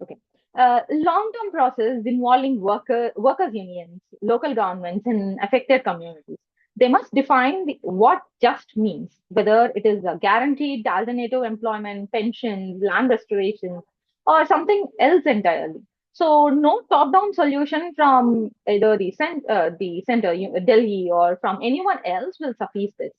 Okay. Long-term process involving workers' unions, local governments, and affected communities. They must define what just means, whether it is a guaranteed alternative employment, pensions, land restoration, or something else entirely. So, no top-down solution from either the center, Delhi, or from anyone else will suffice this.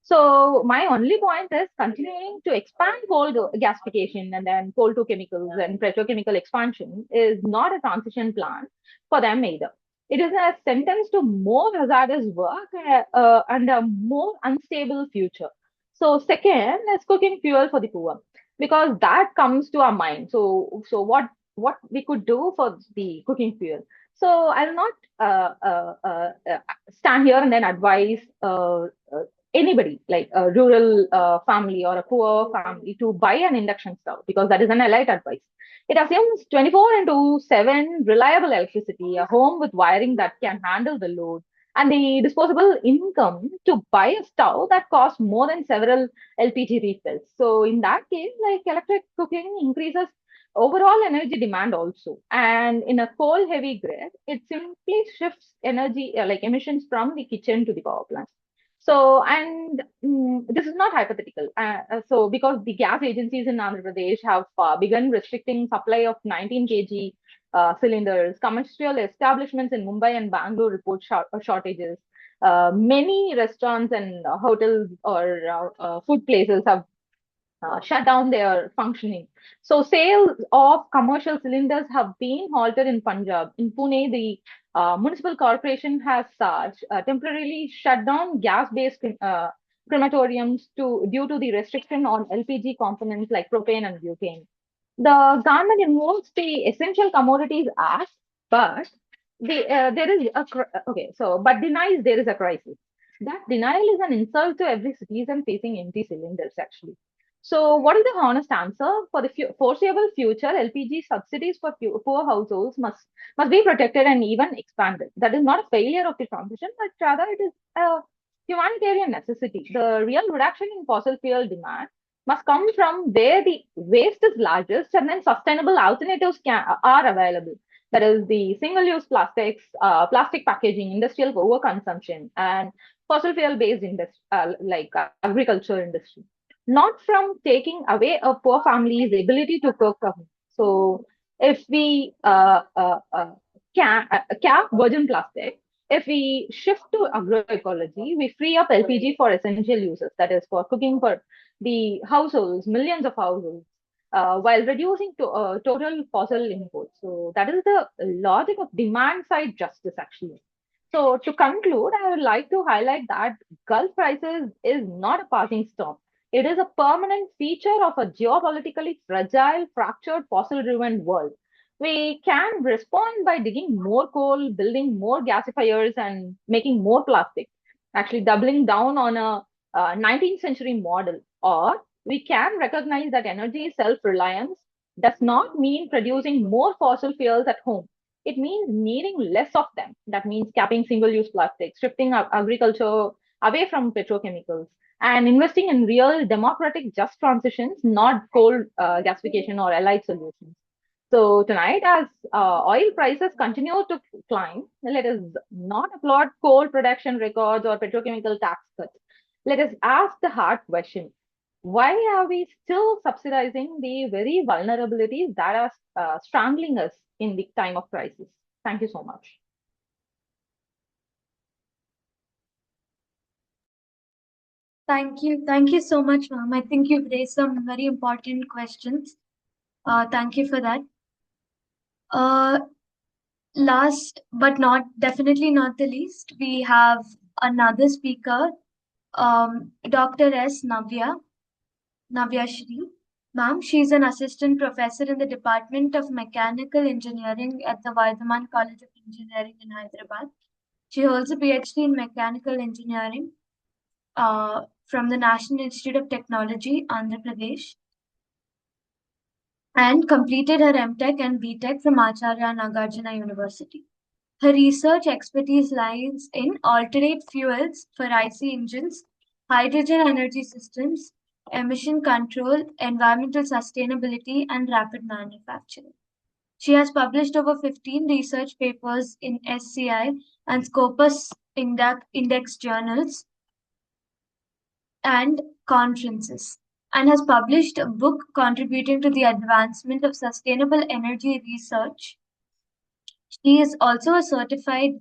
So my only point is continuing to expand gasification and then coal to chemicals and petrochemical expansion is not a transition plan for them either. It is a sentence to more hazardous work and a more unstable future. So second is cooking fuel for the poor because that comes to our mind. So what we could do for the cooking fuel. So I'll not stand here and then advise anybody like a rural family or a poor family to buy an induction stove because that is an elite advice. It assumes 24 into 7 reliable electricity, a home with wiring that can handle the load, and the disposable income to buy a stove that costs more than several LPG refills. So in that case, like electric cooking increases overall energy demand also. And in a coal heavy grid, it simply shifts energy like emissions from the kitchen to the power plant. So, and this is not hypothetical. So, because the gas agencies in Andhra Pradesh have begun restricting supply of 19 kg cylinders, commercial establishments in Mumbai and Bangalore report shortages. Many restaurants and hotels or food places have shut down their functioning. So sales of commercial cylinders have been halted in Punjab. In Pune, the municipal corporation has temporarily shut down gas-based crematoriums due to the restriction on LPG components like propane and butane. The government invokes the Essential Commodities Act, but there is but denies there is a crisis. That denial is an insult to every citizen facing empty cylinders, actually. So, what is the honest answer? For the foreseeable future, LPG subsidies for poor households must be protected and even expanded. That is not a failure of the transition, but rather it is a humanitarian necessity. The real reduction in fossil fuel demand must come from where the waste is largest and then sustainable alternatives are available. That is the single-use plastics, plastic packaging, industrial overconsumption, and fossil fuel-based industry, agriculture industry. Not from taking away a poor family's ability to cook. So if we cap virgin plastic, if we shift to agroecology, we free up LPG for essential uses, that is for cooking for the households, millions of households, while reducing total fossil imports. So that is the logic of demand side justice, actually. So to conclude, I would like to highlight that Gulf crisis is not a passing storm. It is a permanent feature of a geopolitically fragile, fractured, fossil-driven world. We can respond by digging more coal, building more gasifiers, and making more plastic, actually doubling down on a 19th century model. Or we can recognize that energy self-reliance does not mean producing more fossil fuels at home. It means needing less of them. That means capping single-use plastics, shifting agriculture away from petrochemicals, and investing in real democratic just transitions, not coal gasification or allied solutions. So tonight, as oil prices continue to climb, let us not applaud coal production records or petrochemical tax cuts. Let us ask the hard question. Why are we still subsidizing the very vulnerabilities that are strangling us in the time of crisis? Thank you so much. Thank you. Thank you so much, ma'am. I think you've raised some very important questions. Thank you for that. Last but definitely not the least, we have another speaker, Dr. S. Navya Shri. Ma'am, she's an assistant professor in the Department of Mechanical Engineering at the Vardhaman College of Engineering in Hyderabad. She holds a PhD in Mechanical Engineering from the National Institute of Technology, Andhra Pradesh, and completed her MTech and BTech from Acharya Nagarjuna University. Her research expertise lies in alternate fuels for IC engines, hydrogen energy systems, emission control, environmental sustainability, and rapid manufacturing. She has published over 15 research papers in SCI and Scopus Index journals and conferences, and has published a book contributing to the advancement of sustainable energy research. She is also a certified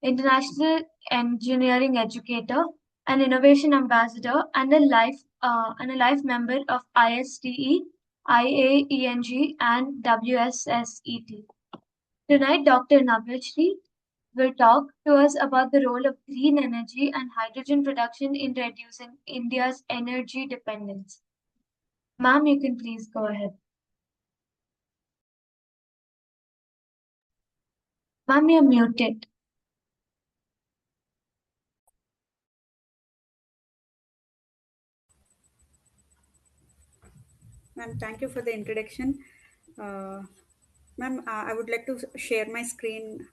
international engineering educator, an innovation ambassador, and a life member of ISTE, IAENG, and WSSET. Tonight, Dr. Navashri will talk to us about the role of green energy and hydrogen production in reducing India's energy dependence. Ma'am, you can please go ahead. Ma'am, you're muted. Ma'am, thank you for the introduction. Ma'am, I would like to share my screen.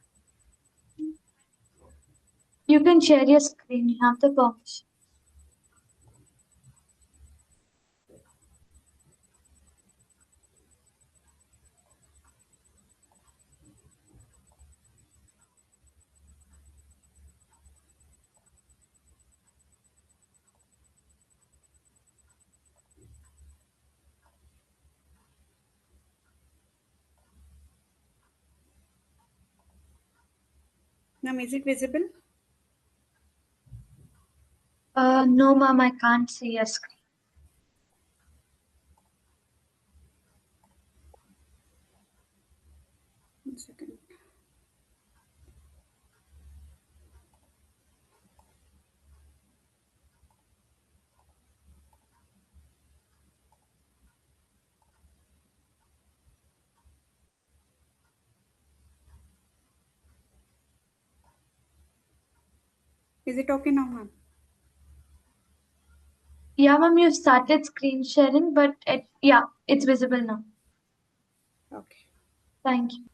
You can share your screen. You have the permission. Ma'am, is it visible? No, ma'am, I can't see your screen. One second. Is it okay now, ma'am? Yeah, ma'am, you started screen sharing, but it's visible now. Okay. Thank you.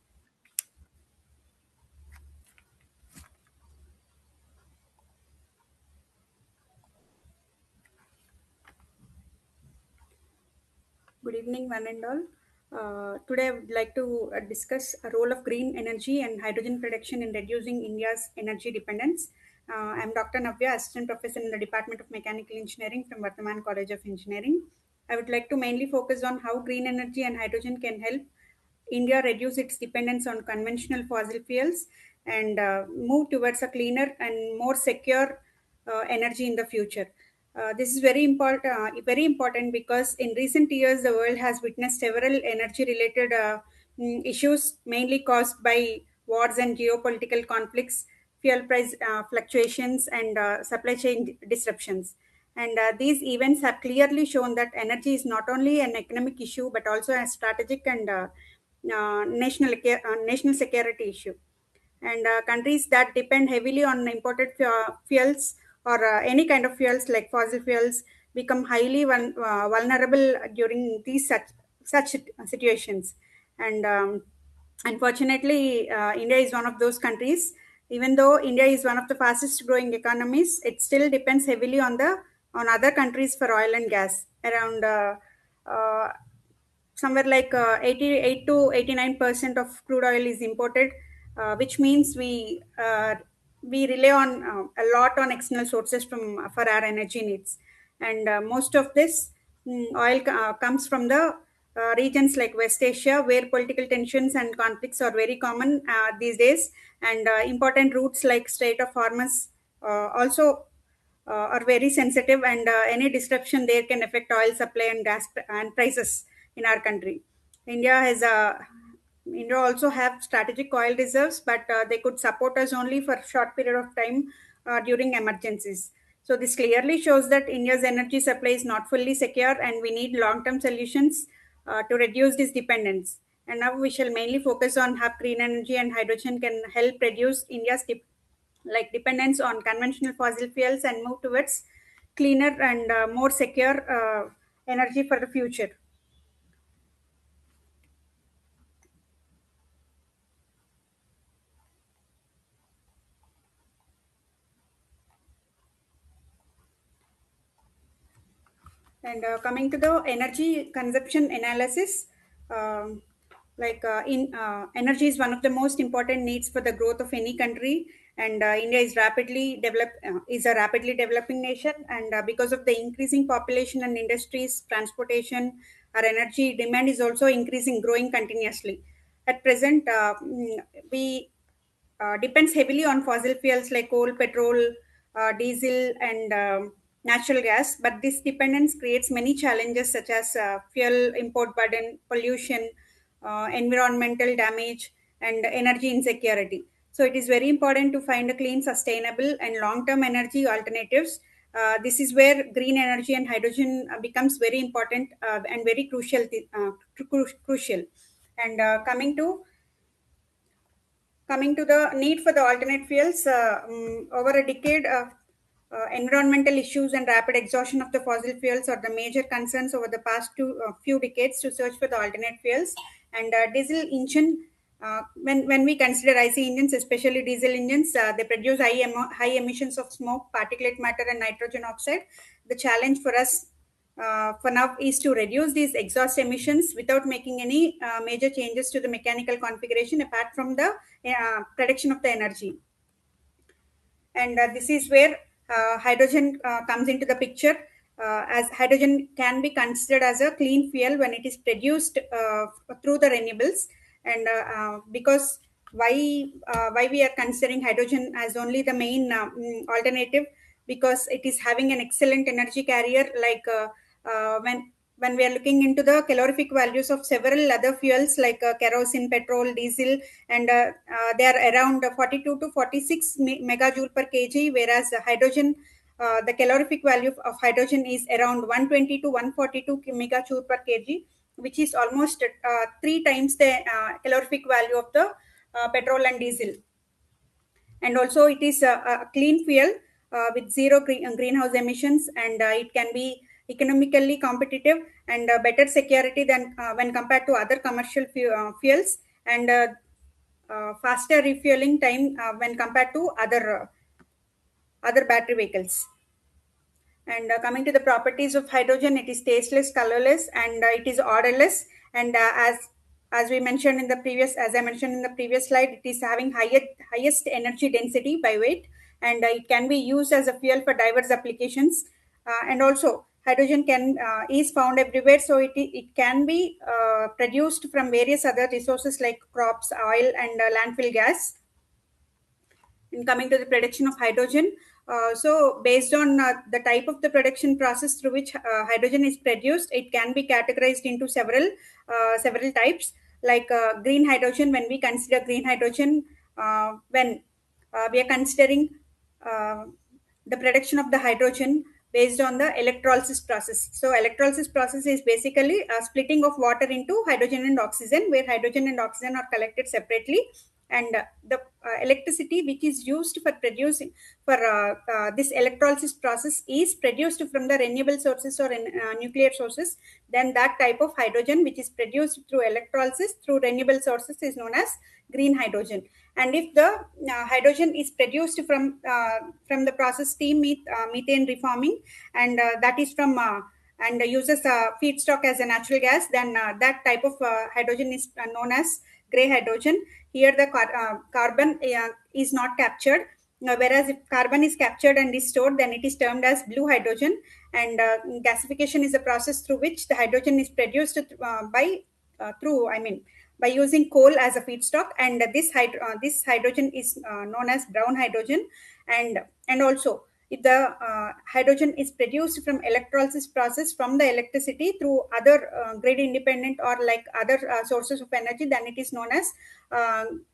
Good evening, one and all. Today, I would like to discuss a role of green energy and hydrogen production in reducing India's energy dependence. I'm Dr. Navya, Assistant Professor in the Department of Mechanical Engineering from Vardhaman College of Engineering. I would like to mainly focus on how green energy and hydrogen can help India reduce its dependence on conventional fossil fuels and move towards a cleaner and more secure energy in the future. This is very important because in recent years the world has witnessed several energy-related issues, mainly caused by wars and geopolitical conflicts, fuel price fluctuations, and supply chain disruptions. And these events have clearly shown that energy is not only an economic issue but also a strategic and national security issue. And countries that depend heavily on imported fuels or any kind of fuels like fossil fuels become highly vulnerable during these such situations. And unfortunately, India is one of those countries. Even though India is one of the fastest growing economies, it still depends heavily on other countries for oil and gas. Around somewhere like 88 to 89% of crude oil is imported, which means we rely on a lot on external sources for our energy needs. And most of this oil comes from the regions like West Asia, where political tensions and conflicts are very common these days, and important routes like Strait of Hormuz also are very sensitive, and any disruption there can affect oil supply and gas and prices in our country. India also have strategic oil reserves, but they could support us only for a short period of time during emergencies. So this clearly shows that India's energy supply is not fully secure, and we need long-term solutions to reduce this dependence. And now we shall mainly focus on how green energy and hydrogen can help reduce India's dependence on conventional fossil fuels and move towards cleaner and more secure energy for the future. And coming to the energy consumption analysis, um, energy is one of the most important needs for the growth of any country, and India is a rapidly developing nation, and because of the increasing population and industries, transportation, our energy demand is also growing continuously. At present, we depends heavily on fossil fuels like coal, petrol, diesel, and natural gas. But this dependence creates many challenges such as fuel import burden, pollution, environmental damage, and energy insecurity. So it is very important to find a clean, sustainable, and long-term energy alternatives. This is where green energy and hydrogen becomes very important and very crucial. And coming to the need for the alternate fuels, over a decade, environmental issues and rapid exhaustion of the fossil fuels are the major concerns over the past few decades to search for the alternate fuels. And diesel engine, when we consider IC engines, especially diesel engines, they produce high emissions of smoke, particulate matter, and nitrogen oxide. The challenge for us for now is to reduce these exhaust emissions without making any major changes to the mechanical configuration apart from the production of the energy. And this is where hydrogen comes into the picture, as hydrogen can be considered as a clean fuel when it is produced through the renewables. And because why we are considering hydrogen as only the main alternative, because it is having an excellent energy carrier, when we are looking into the calorific values of several other fuels like kerosene, petrol, diesel, and they are around 42 to 46 megajoule per kg, whereas hydrogen, the calorific value of hydrogen is around 120 to 142 megajoule per kg, which is almost three times the calorific value of the petrol and diesel. And also it is a clean fuel with zero greenhouse emissions, and it can be economically competitive and better security than when compared to other commercial fuels, and faster refueling time when compared to other battery vehicles. And coming to the properties of hydrogen, it is tasteless, colorless, and it is odorless. And as we mentioned in the previous, as I mentioned in the previous slide, it is having highest energy density by weight, and it can be used as a fuel for diverse applications. And also, hydrogen is found everywhere, so it can be produced from various other resources like crops, oil, and landfill gas. In coming to the production of hydrogen, so based on the type of the production process through which hydrogen is produced, it can be categorized into several types. Like green hydrogen, when we consider green hydrogen, when we are considering uh, the production of the hydrogen based on the electrolysis process. So electrolysis process is basically a splitting of water into hydrogen and oxygen, where hydrogen and oxygen are collected separately, and the electricity which is used for producing for this electrolysis process is produced from the renewable sources or nuclear sources. Then that type of hydrogen which is produced through electrolysis through renewable sources is known as green hydrogen. And if the hydrogen is produced from the process steam methane reforming, and that is from and uses feedstock as a natural gas, then that type of hydrogen is known as gray hydrogen. Here the carbon is not captured, whereas if carbon is captured and is stored, then it is termed as blue hydrogen. And gasification is a process through which the hydrogen is produced by using coal as a feedstock, and this hydrogen is known as brown hydrogen. And also if the hydrogen is produced from electrolysis process from the electricity through other grid independent or like other sources of energy, then it is known as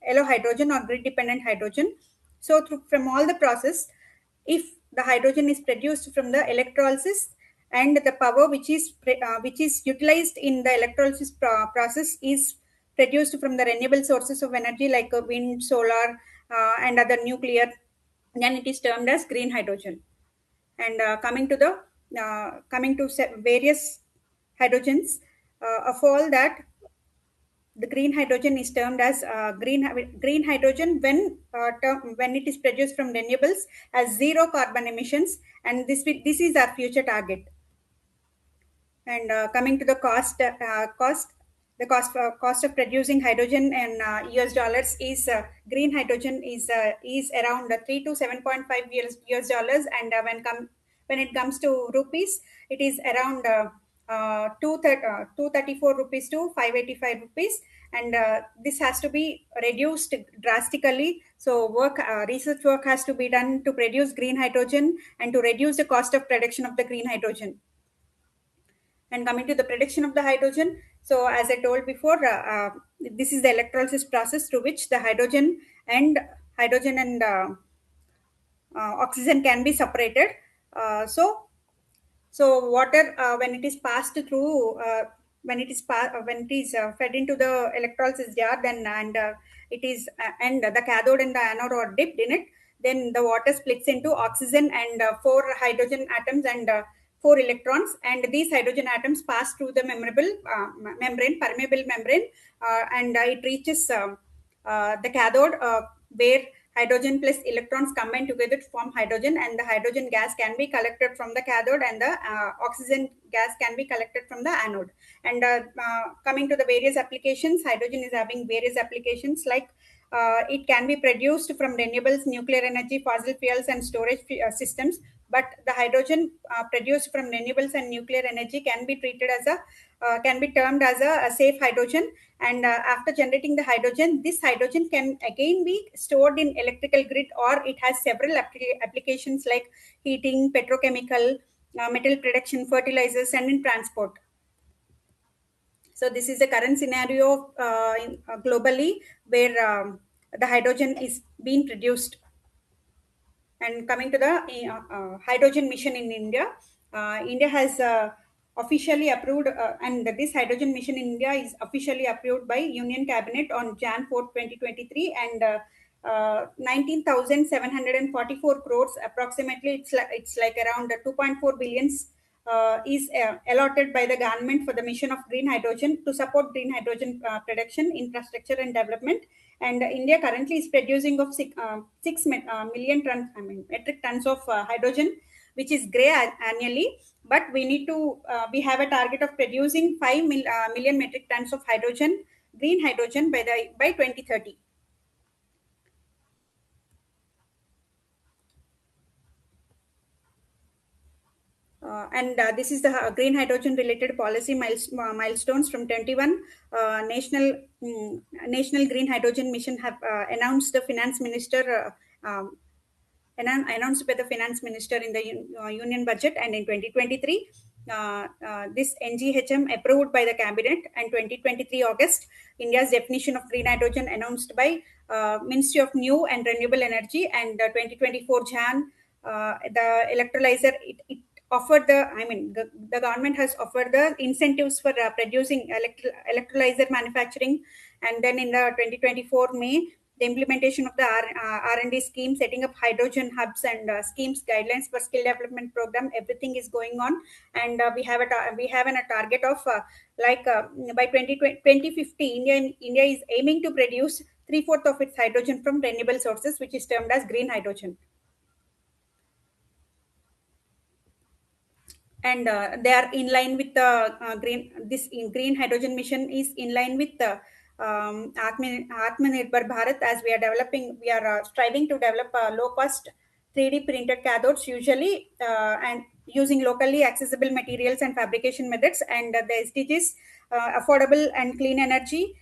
yellow hydrogen or grid dependent hydrogen. So from all the process, if the hydrogen is produced from the electrolysis and the power which is utilized in the electrolysis process is produced from the renewable sources of energy like wind, solar, and other nuclear, then it is termed as green hydrogen. And coming to various hydrogens, of all that, the green hydrogen is termed as green hydrogen when it is produced from renewables as zero carbon emissions, and this is our future target. And coming to the cost of producing hydrogen in US dollars is green hydrogen is around 3 to 7.5 US dollars, and when it comes to rupees, it is around 234 rupees to 585 rupees, and this has to be reduced drastically. So research work has to be done to produce green hydrogen and to reduce the cost of production of the green hydrogen. And coming to the production of the hydrogen, so as I told before, this is the electrolysis process through which the hydrogen and oxygen can be separated. So water, when it is passed through, when it is fed into the electrolysis jar, then and the cathode and the anode are dipped in it, then the water splits into oxygen and four hydrogen atoms and four electrons, and these hydrogen atoms pass through the permeable membrane, and it reaches the cathode, where hydrogen plus electrons combine together to form hydrogen, and the hydrogen gas can be collected from the cathode, and the oxygen gas can be collected from the anode. And coming to the various applications, hydrogen is having various applications like it can be produced from renewables, nuclear energy, fossil fuels, and storage systems. But the hydrogen produced from renewables and nuclear energy can be treated as can be termed as a safe hydrogen. And after generating the hydrogen, this hydrogen can again be stored in electrical grid, or it has several applications like heating, petrochemical, metal production, fertilizers, and in transport. So this is the current scenario globally where the hydrogen is being produced. And coming to the hydrogen mission in India, India has officially approved, and this hydrogen mission in India is officially approved by Union Cabinet on Jan 4, 2023, and 19,744 crores approximately. It's like around 2.4 billions is allotted by the government for the mission of green hydrogen to support green hydrogen production, infrastructure, and development. And India currently is producing of 6 million metric tons of hydrogen, which is grey annually. But we have a target of producing 5 million metric tons of green hydrogen by 2030. And this is the green hydrogen related policy milestones from 21. National Green Hydrogen Mission have announced the finance minister announced by the finance minister in the union budget, and in 2023 this NGHM approved by the cabinet, and 2023 August India's definition of green hydrogen announced by Ministry of New and Renewable Energy, and 2024 Jan the electrolyzer it offered the government has offered the incentives for producing electrolyzer manufacturing. And then in the 2024 May, the implementation of the R&D scheme, setting up hydrogen hubs and schemes, guidelines for skill development program, everything is going on. And we have a target of by 2050, India is aiming to produce 3/4 of its hydrogen from renewable sources, which is termed as green hydrogen. And they are in line with the green hydrogen mission is in line with the Atmanirbhar Bharat, as we are striving to develop low cost 3D printed cathodes, usually and using locally accessible materials and fabrication methods. And the SDGs, affordable and clean energy,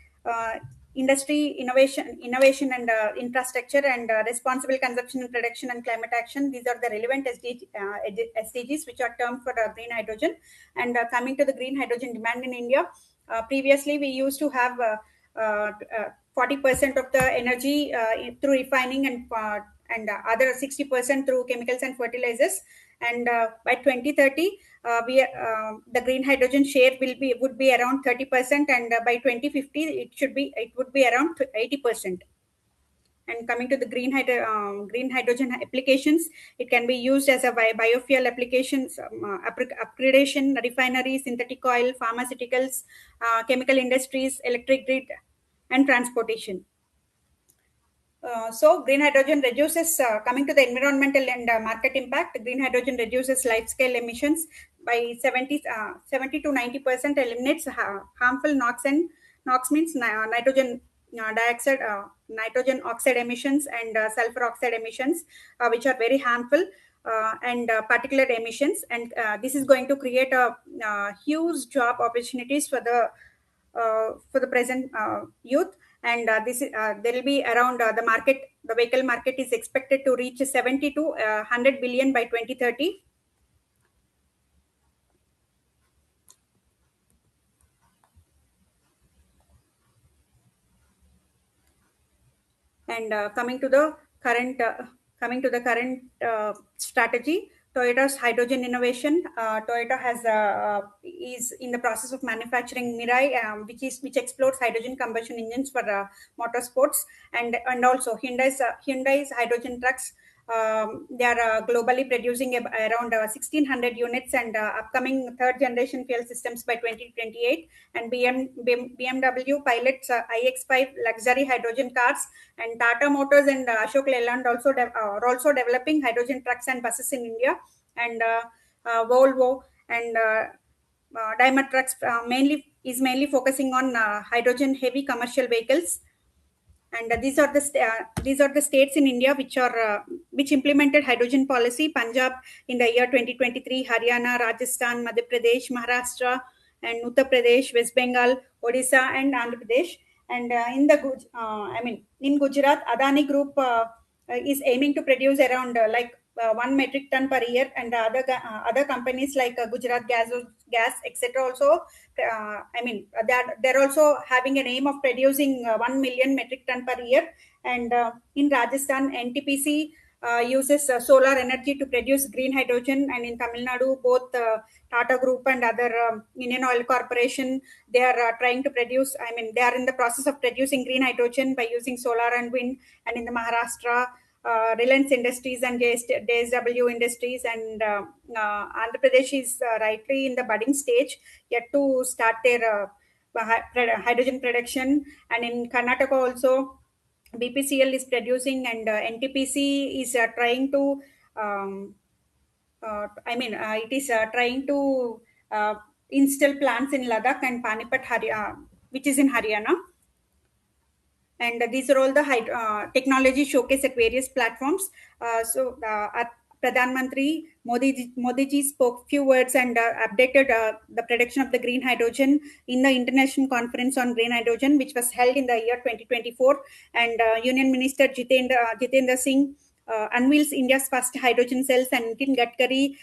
industry, innovation and infrastructure, and responsible consumption and production and climate action. These are the relevant SDGs which are termed for green hydrogen. And coming to the green hydrogen demand in India, previously we used to have 40% of the energy through refining and other 60% through chemicals and fertilizers. And by 2030, the green hydrogen share would be around 30%, and by 2050 it would be around 80%. And coming to the green hydrogen applications, it can be used as a biofuel applications, upgradation, refinery, synthetic oil, pharmaceuticals, chemical industries, electric grid, and transportation. So green hydrogen reduces, coming to the environmental and market impact, green hydrogen reduces life scale emissions by 70 to 90%, eliminates harmful NOx means nitrogen dioxide, nitrogen oxide emissions, and sulfur oxide emissions, which are very harmful, and particulate emissions. And this is going to create a huge job opportunities for the present youth. And there will be around the vehicle market is expected to reach 70 to 100 billion by 2030. And coming to the current strategy, Toyota's hydrogen innovation. Toyota is in the process of manufacturing Mirai, which explores hydrogen combustion engines for motorsports, and also Hyundai's hydrogen trucks. They are globally producing around 1,600 units, and upcoming third generation fuel systems by 2028. And BMW pilots iX5 luxury hydrogen cars, and Tata Motors and Ashok Leyland are also developing hydrogen trucks and buses in India. And Volvo and Daimler Trucks mainly focusing on hydrogen heavy commercial vehicles. And these are the states in India which implemented hydrogen policy: Punjab in the year 2023, Haryana, Rajasthan, Madhya Pradesh, Maharashtra, and Uttar Pradesh, West Bengal, Odisha, and Andhra Pradesh. And in Gujarat, Adani Group is aiming to produce around 1 metric ton per year, and other companies like Gujarat Gas, etc. Also, they're also having an aim of producing 1 million metric ton per year. And in Rajasthan, NTPC uses solar energy to produce green hydrogen. And in Tamil Nadu, both Tata Group and other Indian Oil Corporation, they are trying to produce, they are in the process of producing green hydrogen by using solar and wind. And in the Maharashtra, Reliance Industries and JSW Industries, and Andhra Pradesh is rightly in the budding stage, yet to start their hydrogen production. And in Karnataka also, BPCL is producing, and NTPC is trying to it is trying to install plants in Ladakh and Panipat, which is in Haryana. And these are all the technology showcase at various platforms. Pradhan Mantri Modi ji spoke few words and updated the production of the green hydrogen in the International Conference on Green Hydrogen, which was held in the year 2024. And Union Minister Jitendra Singh unveils India's first hydrogen cells, and Nitin Gadkari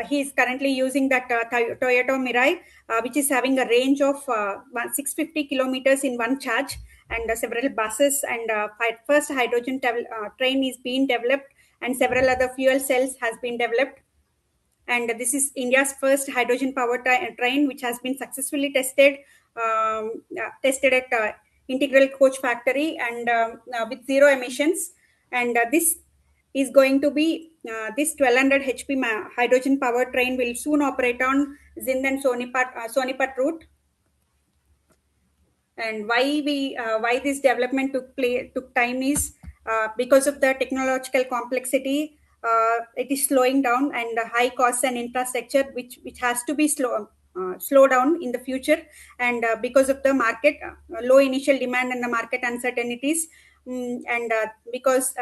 he is currently using that Toyota Mirai, which is having a range of 650 kilometers in one charge, and several buses, and first hydrogen train is being developed, and several other fuel cells has been developed. And this is India's first hydrogen power train, which has been successfully tested at Integral Coach Factory, and with zero emissions. And this is going to be this 1200 HP hydrogen power train will soon operate on Zind and Sonipat route. And why this development took time is because of the technological complexity. It is slowing down, and high costs and infrastructure which has to be slow down in the future. And because of the market low initial demand and the market uncertainties, and because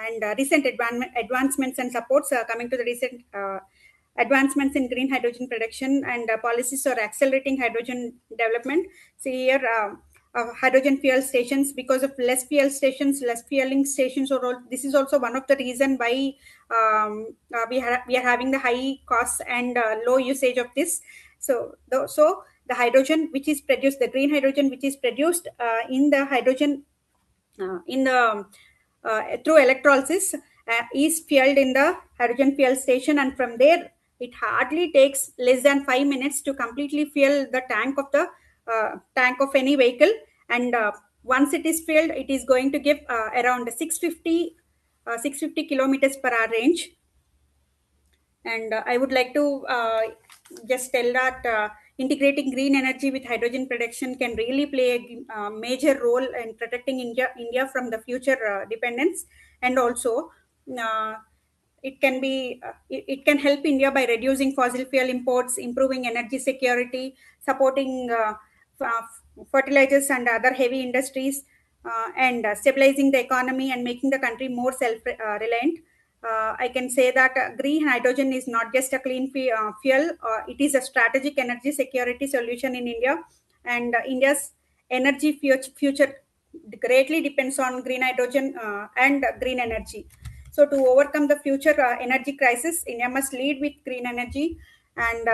and recent advancements and supports, coming to the recent advancements in green hydrogen production, and policies are accelerating hydrogen development. See here, hydrogen fuel stations. Because of less fuel stations, less fueling stations, this is also one of the reason why we are having the high costs and low usage of this. So the hydrogen which is produced, the green hydrogen which is produced in the hydrogen in the through electrolysis is fueled in the hydrogen fuel station, and from there it hardly takes less than 5 minutes to completely fuel the tank of any vehicle. And once it is filled, it is going to give around 650 kilometers per hour range. And I would like to just tell that integrating green energy with hydrogen production can really play a major role in protecting India from the future dependence. And also, uh, it can help India by reducing fossil fuel imports, improving energy security, supporting fertilizers and other heavy industries, and stabilizing the economy and making the country more self-reliant. I can say that green hydrogen is not just a clean fuel, it is a strategic energy security solution in India. And India's energy future greatly depends on green hydrogen and green energy. So, to overcome the future energy crisis, India must lead with green energy. And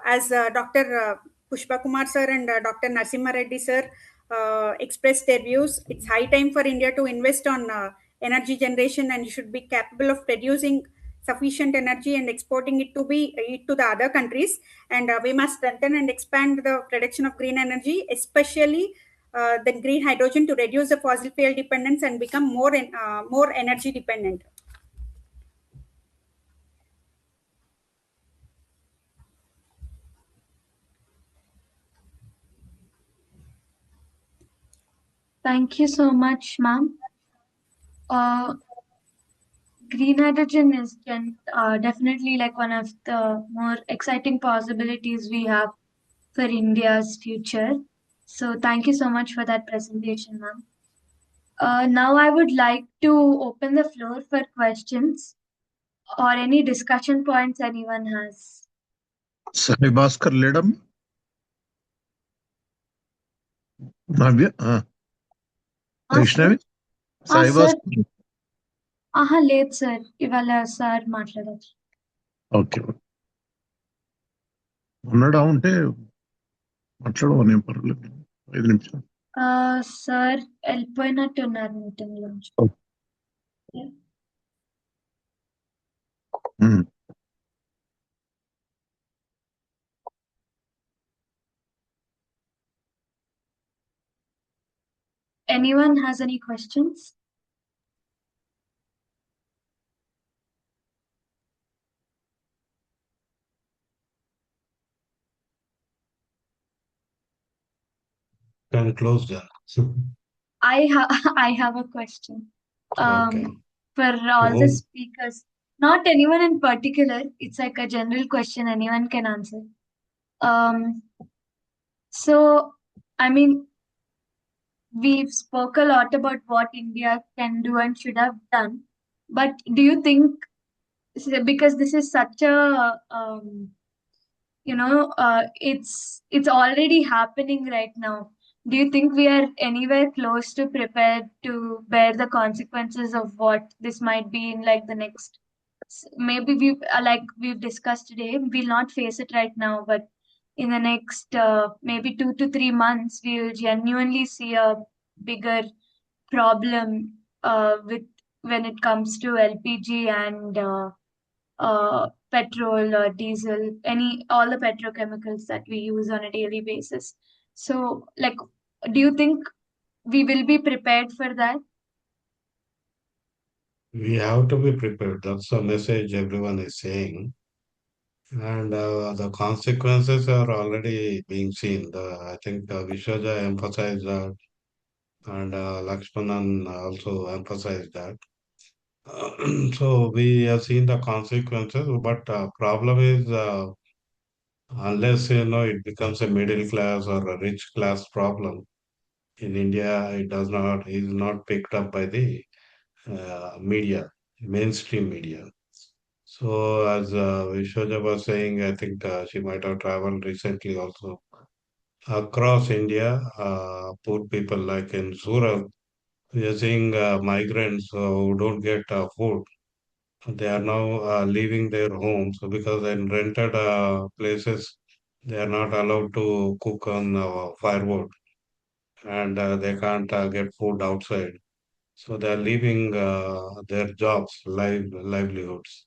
as Dr. Pushpa Kumar sir and Dr. Narsimha Reddy sir expressed their views, it's high time for India to invest on energy generation, and should be capable of producing sufficient energy and exporting it to the other countries. And we must strengthen and expand the production of green energy, especially the green hydrogen, to reduce the fossil fuel dependence and become more energy dependent. Thank you so much, ma'am. Green hydrogen is definitely like one of the more exciting possibilities we have for India's future. So thank you so much for that presentation, ma'am. Now I would like to open the floor for questions or any discussion points anyone has. Sai Bhaskar Ledam. Navya. Vaishnavi. Sai sir. Bhaskar. లేదు sir ఇవాళ sir మాట్లాడచ్చు. Okay ఉన్నాడా ఉంటే మాట్లాడమని ఏం పర్వాలేదు 5 నిమిషాలు. Sir వెళ్ళిపోయినట్టు ఉన్నారు మీటింగ్ నుంచి. Anyone has any questions? Can close that. I have a question. Okay. For all the speakers, not anyone in particular. It's like a general question. Anyone can answer. So, I mean, we've spoke a lot about what India can do and should have done. But do you think, because this is such a it's already happening right now, do you think we are anywhere close to prepared to bear the consequences of what this might be in like the next, maybe we've discussed today, we'll not face it right now, but in the next maybe 2 to 3 months we'll genuinely see a bigger problem with when it comes to LPG and petrol or diesel, all the petrochemicals that we use on a daily basis. So, like, do you think we will be prepared for that? We have to be prepared. That's the message everyone is saying. And the consequences are already being seen. I think Vishwaja emphasized that, and Lakshmanan also emphasized that. So we have seen the consequences, but problem is unless it becomes a middle class or a rich class problem in India, it does not is not picked up by the media, mainstream media. So as Vishwaja was saying, I think she might have traveled recently also across India, poor people like in Surat, we are seeing migrants who don't get food. They are now leaving their homes because in rented places, they are not allowed to cook on firewood, and they can't get food outside. So they are leaving their jobs, livelihoods.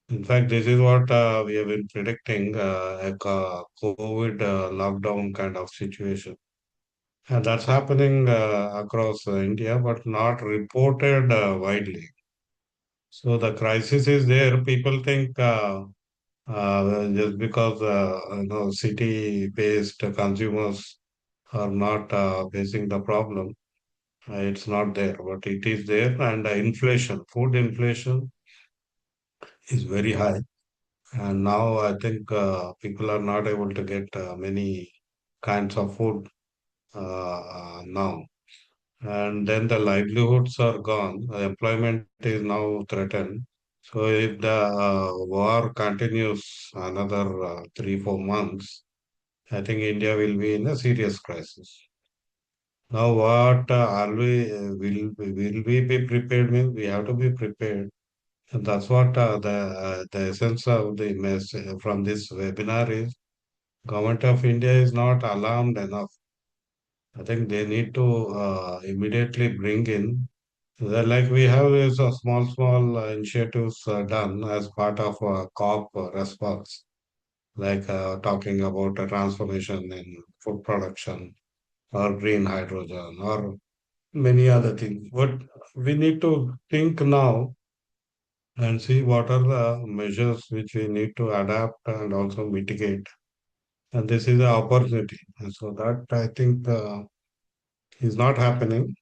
In fact, this is what we have been predicting, COVID lockdown kind of situation. And that's happening across India, but not reported widely. So the crisis is there. People think just because city-based consumers are not facing the problem, it's not there, but it is there. And inflation, food inflation is very high. And now I think people are not able to get many kinds of food now. And then the livelihoods are gone. Employment is now threatened. So if the war continues another 3, 4 months, I think India will be in a serious crisis. Now, what are we? Will we be prepared? Means we have to be prepared. And that's what the essence of the message from this webinar is. Government of India is not alarmed enough. I think they need to immediately bring in. Like we have is a small initiatives done as part of COP response, like talking about a transformation in food production or green hydrogen or many other things. But we need to think now and see what are the measures which we need to adapt and also mitigate. And this is an opportunity. And so that I think is not happening.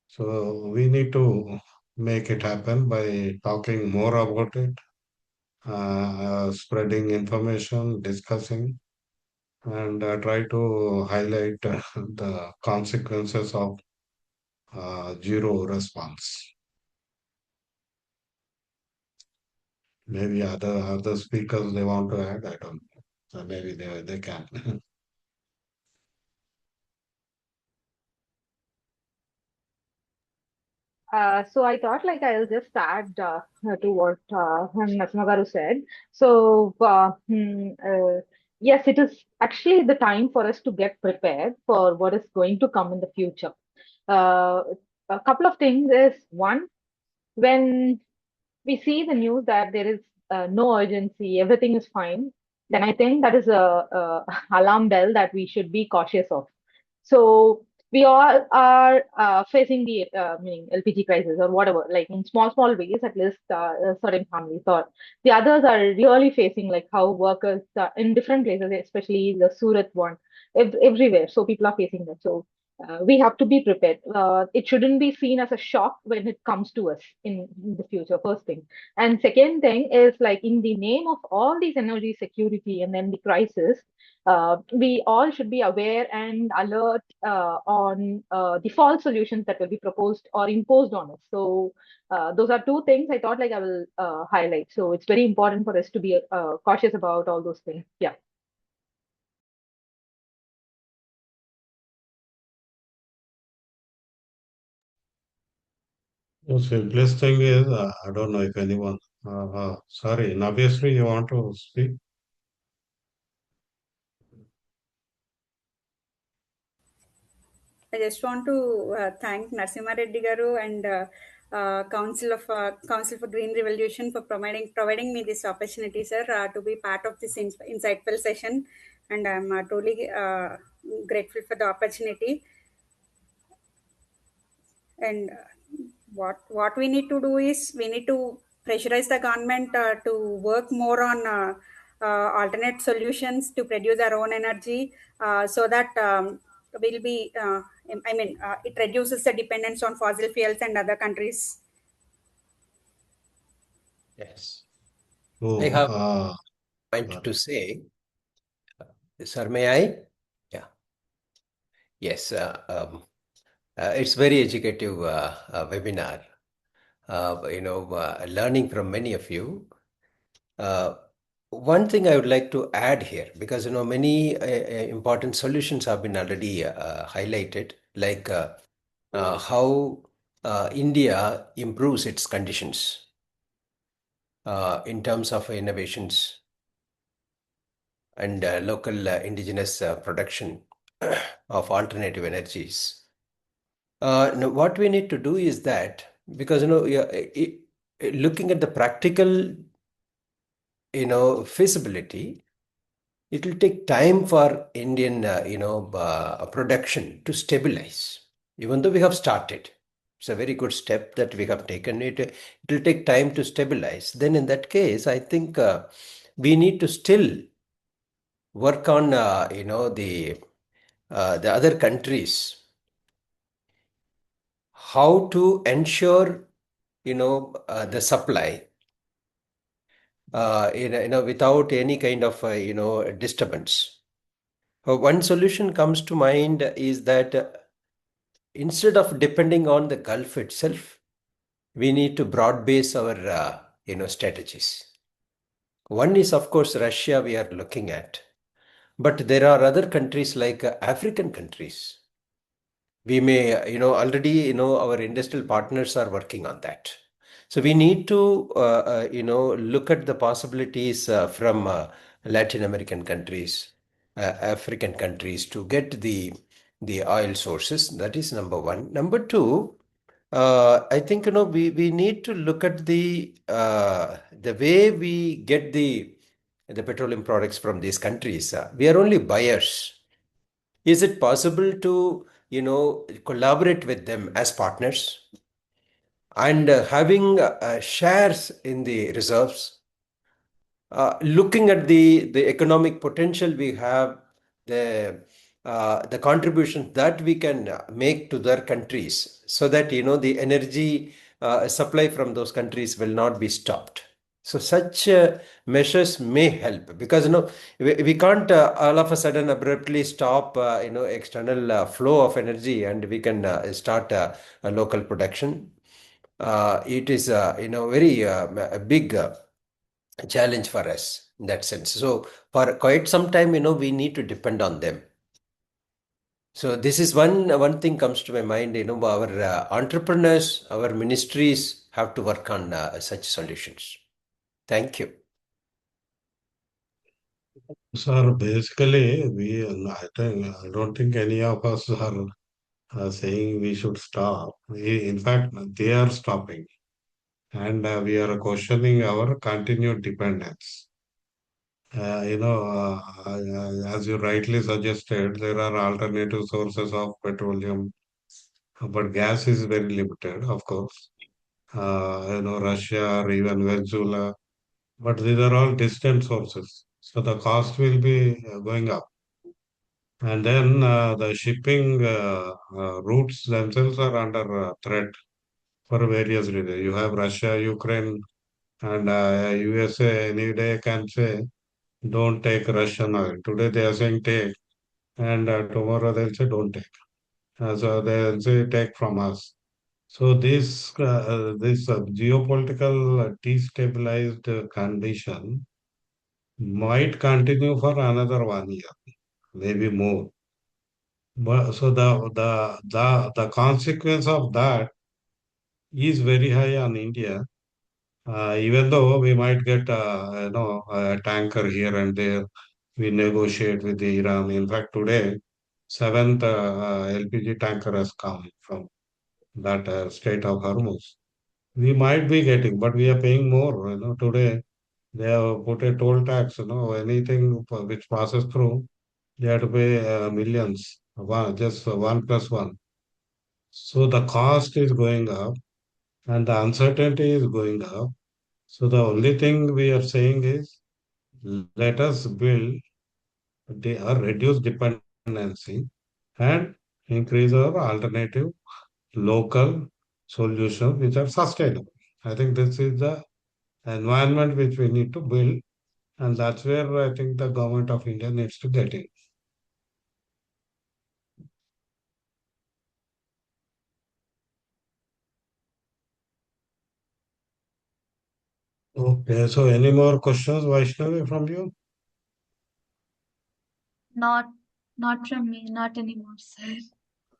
So we need to make it happen by talking more about it, spreading information, discussing, and try to highlight the consequences of zero response. Maybe other speakers they want to add. I don't know. So maybe they can. So I thought like I'll just add to what Nasimagaru said. So yes, it is actually the time for us to get prepared for what is going to come in the future. Uh, a couple of things is one, when we see the news that there is no urgency, everything is fine, then I think that is a alarm bell that we should be cautious of. So we all are facing the meaning LPG crisis or whatever, like in small ways, at least certain families, or the others are really facing like how workers in different places, especially the Surat one, everywhere. So people are facing that. So we have to be prepared. It shouldn't be seen as a shock when it comes to us in the future, first thing. And second thing is like in the name of all these energy security and then the crisis, we all should be aware and alert on the false solutions that will be proposed or imposed on us. So those are two things I thought like I will highlight. So it's very important for us to be cautious about all those things. Yeah. The simplest thing is, I don't know if anyone, sorry, Nabhyasri, you want to speak? I just want to thank Narsimha Reddy Garu and Council for Green Revolution for providing me this opportunity, sir, to be part of this insightful session, and I'm truly grateful for the opportunity. And what we need to do is we need to pressurize the government to work more on alternate solutions to produce our own energy, so that we'll be it reduces the dependence on fossil fuels and other countries. Yes. Oh, I have a point to say. Sir, may I? Yeah. Yes. It's very educative webinar. Learning from many of you. one thing I would like to add here, because many important solutions have been already highlighted, like how India improves its conditions in terms of innovations and local indigenous production of alternative energies. Now what we need to do is that, because looking at the practical feasibility, it will take time for Indian production to stabilize. Even though we have started, it's a very good step that we have taken. It will take time to stabilize. Then in that case, I think we need to still work on the other countries, how to ensure the supply without any kind of disturbance. One solution comes to mind is that instead of depending on the Gulf itself, we need to broad base our strategies. One is, of course, Russia we are looking at, but there are other countries like African countries. We may, already, our industrial partners are working on that. So we need to, look at the possibilities from Latin American countries, African countries to get the oil sources. That is number one. Number two, I think, we need to look at the way we get the petroleum products from these countries. We are only buyers. Is it possible to, collaborate with them as partners and having shares in the reserves, looking at the economic potential we have, the contributions that we can make to their countries, so that the energy supply from those countries will not be stopped. So such measures may help, because we can't all of a sudden abruptly stop external flow of energy, and we can start a local production. It is very a big challenge for us in that sense. So for quite some time, we need to depend on them. So this is one thing comes to my mind. Our entrepreneurs, our ministries have to work on such solutions. Thank you. Sir, basically, I don't think any of us are saying we should stop. In fact, they are stopping, and we are questioning our continued dependence. As you rightly suggested, there are alternative sources of petroleum, but gas is very limited, of course. Russia or even Venezuela, but these are all distant sources. So the cost will be going up. And then the shipping routes themselves are under threat for various reasons. You have Russia, Ukraine, and USA any day can say, don't take Russian oil. Today they are saying take, and tomorrow they'll say don't take. So they'll say take from us. So this geopolitical destabilized condition might continue for another 1 year, maybe more. But so the consequence of that is very high on India. Even though we might get a tanker here and there, we negotiate with Iran. In fact, today seventh LPG tanker has come from that state of Hormuz. We might be getting, but we are paying more. Today they have put a toll tax. Anything which passes through, they have to pay millions. Just one plus one. So the cost is going up and the uncertainty is going up. So the only thing we are saying is let us build or reduce dependency and increase our alternative local solutions which are sustainable. I think this is the environment which we need to build, and that's where I think the government of India needs to get in. Okay, so any more questions, Vaishnavi, from you? Not from me, not anymore, sir.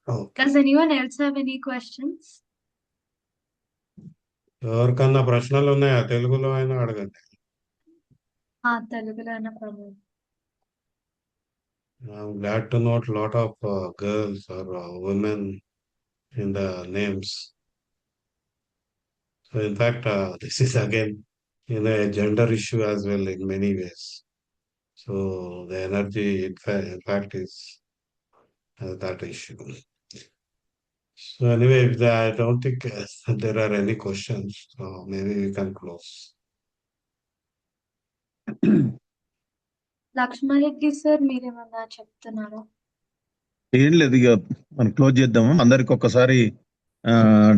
Okay. Does anyone else have any questions? ఎవరికన్నా ప్రశ్నలు ఉన్నాయా? తెలుగులో అయినా అడగండి. Telugulo అయినా పర్లేదు. I'm glad to note a lot of girls or women in the names. So in fact, this is again, a gender issue as well in many ways. So the energy, in fact, is that issue. So anyway, I don't think there are any questions. So maybe we can close. Lakshma Reddy sir మీరేమన్నా చెప్తున్నారా? ఏం లేదు, ఇక మనం close చేద్దాము. అందరికి ఒక్కసారి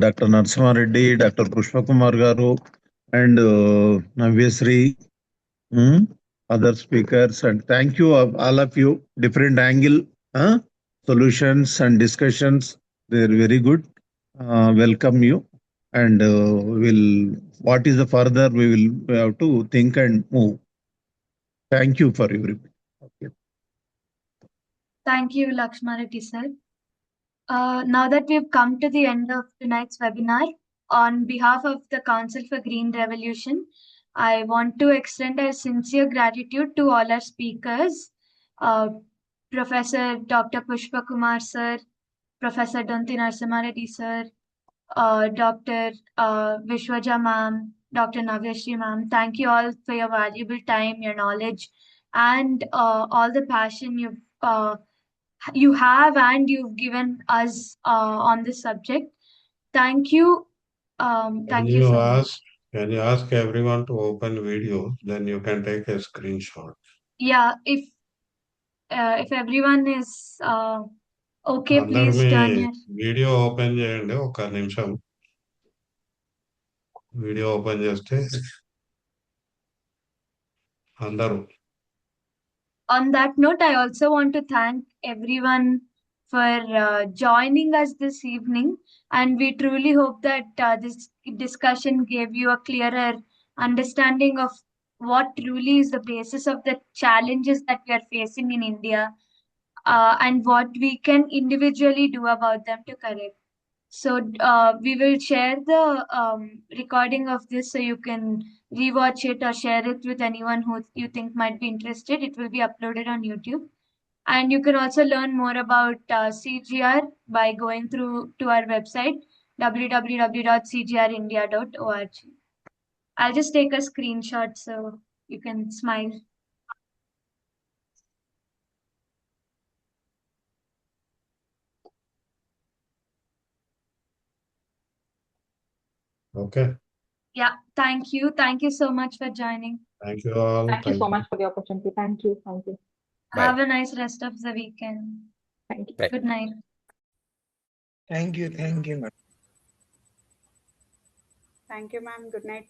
doctor Narasimha Reddy, doctor Pushpakumar గారు and Navyasri, other speakers, and thank you all of you. Different angle solutions and discussions, they're very good. Welcome you, and what is the further we have to think and move. Thank you for everybody. Okay. Thank you, Lakshmareddy sir. Now that we've come to the end of tonight's webinar, on behalf of the Council for Green Revolution, I want to extend a sincere gratitude to all our speakers, Professor Dr. Pushpakumar sir, Professor Donti Narasimhareddy sir, Dr. Vishwaja ma'am, Dr. Navyashri ma'am. Thank you all for your valuable time, your knowledge, and all the passion you have and you've given us on this subject. Thank you. Thank you so much. Can you ask everyone to open video? Then you can take a screenshot. Yeah, if everyone is okay, please turn your video open చేయండి. ఒక నిమిషం video open చేస్తే అందరూ. On that note, I also want to thank everyone for joining us this evening, and we truly hope that this discussion gave you a clearer understanding of what truly is the basis of the challenges that we are facing in India, and what we can individually do about them to correct. So we will share the recording of this so you can rewatch it or share it with anyone who you think might be interested. It will be uploaded on YouTube. And you can also learn more about CGR by going through to our website, www.cgrindia.org. I'll just take a screenshot so you can smile. Okay. Yeah, thank you. Thank you so much for joining. Thank you all. Thank you so much for the opportunity. Thank you. Thank you. Bye. Have a nice rest of the weekend. Thank you. Bye. Good night. Thank you. Thank you, madam. Thank you, ma'am. Good night.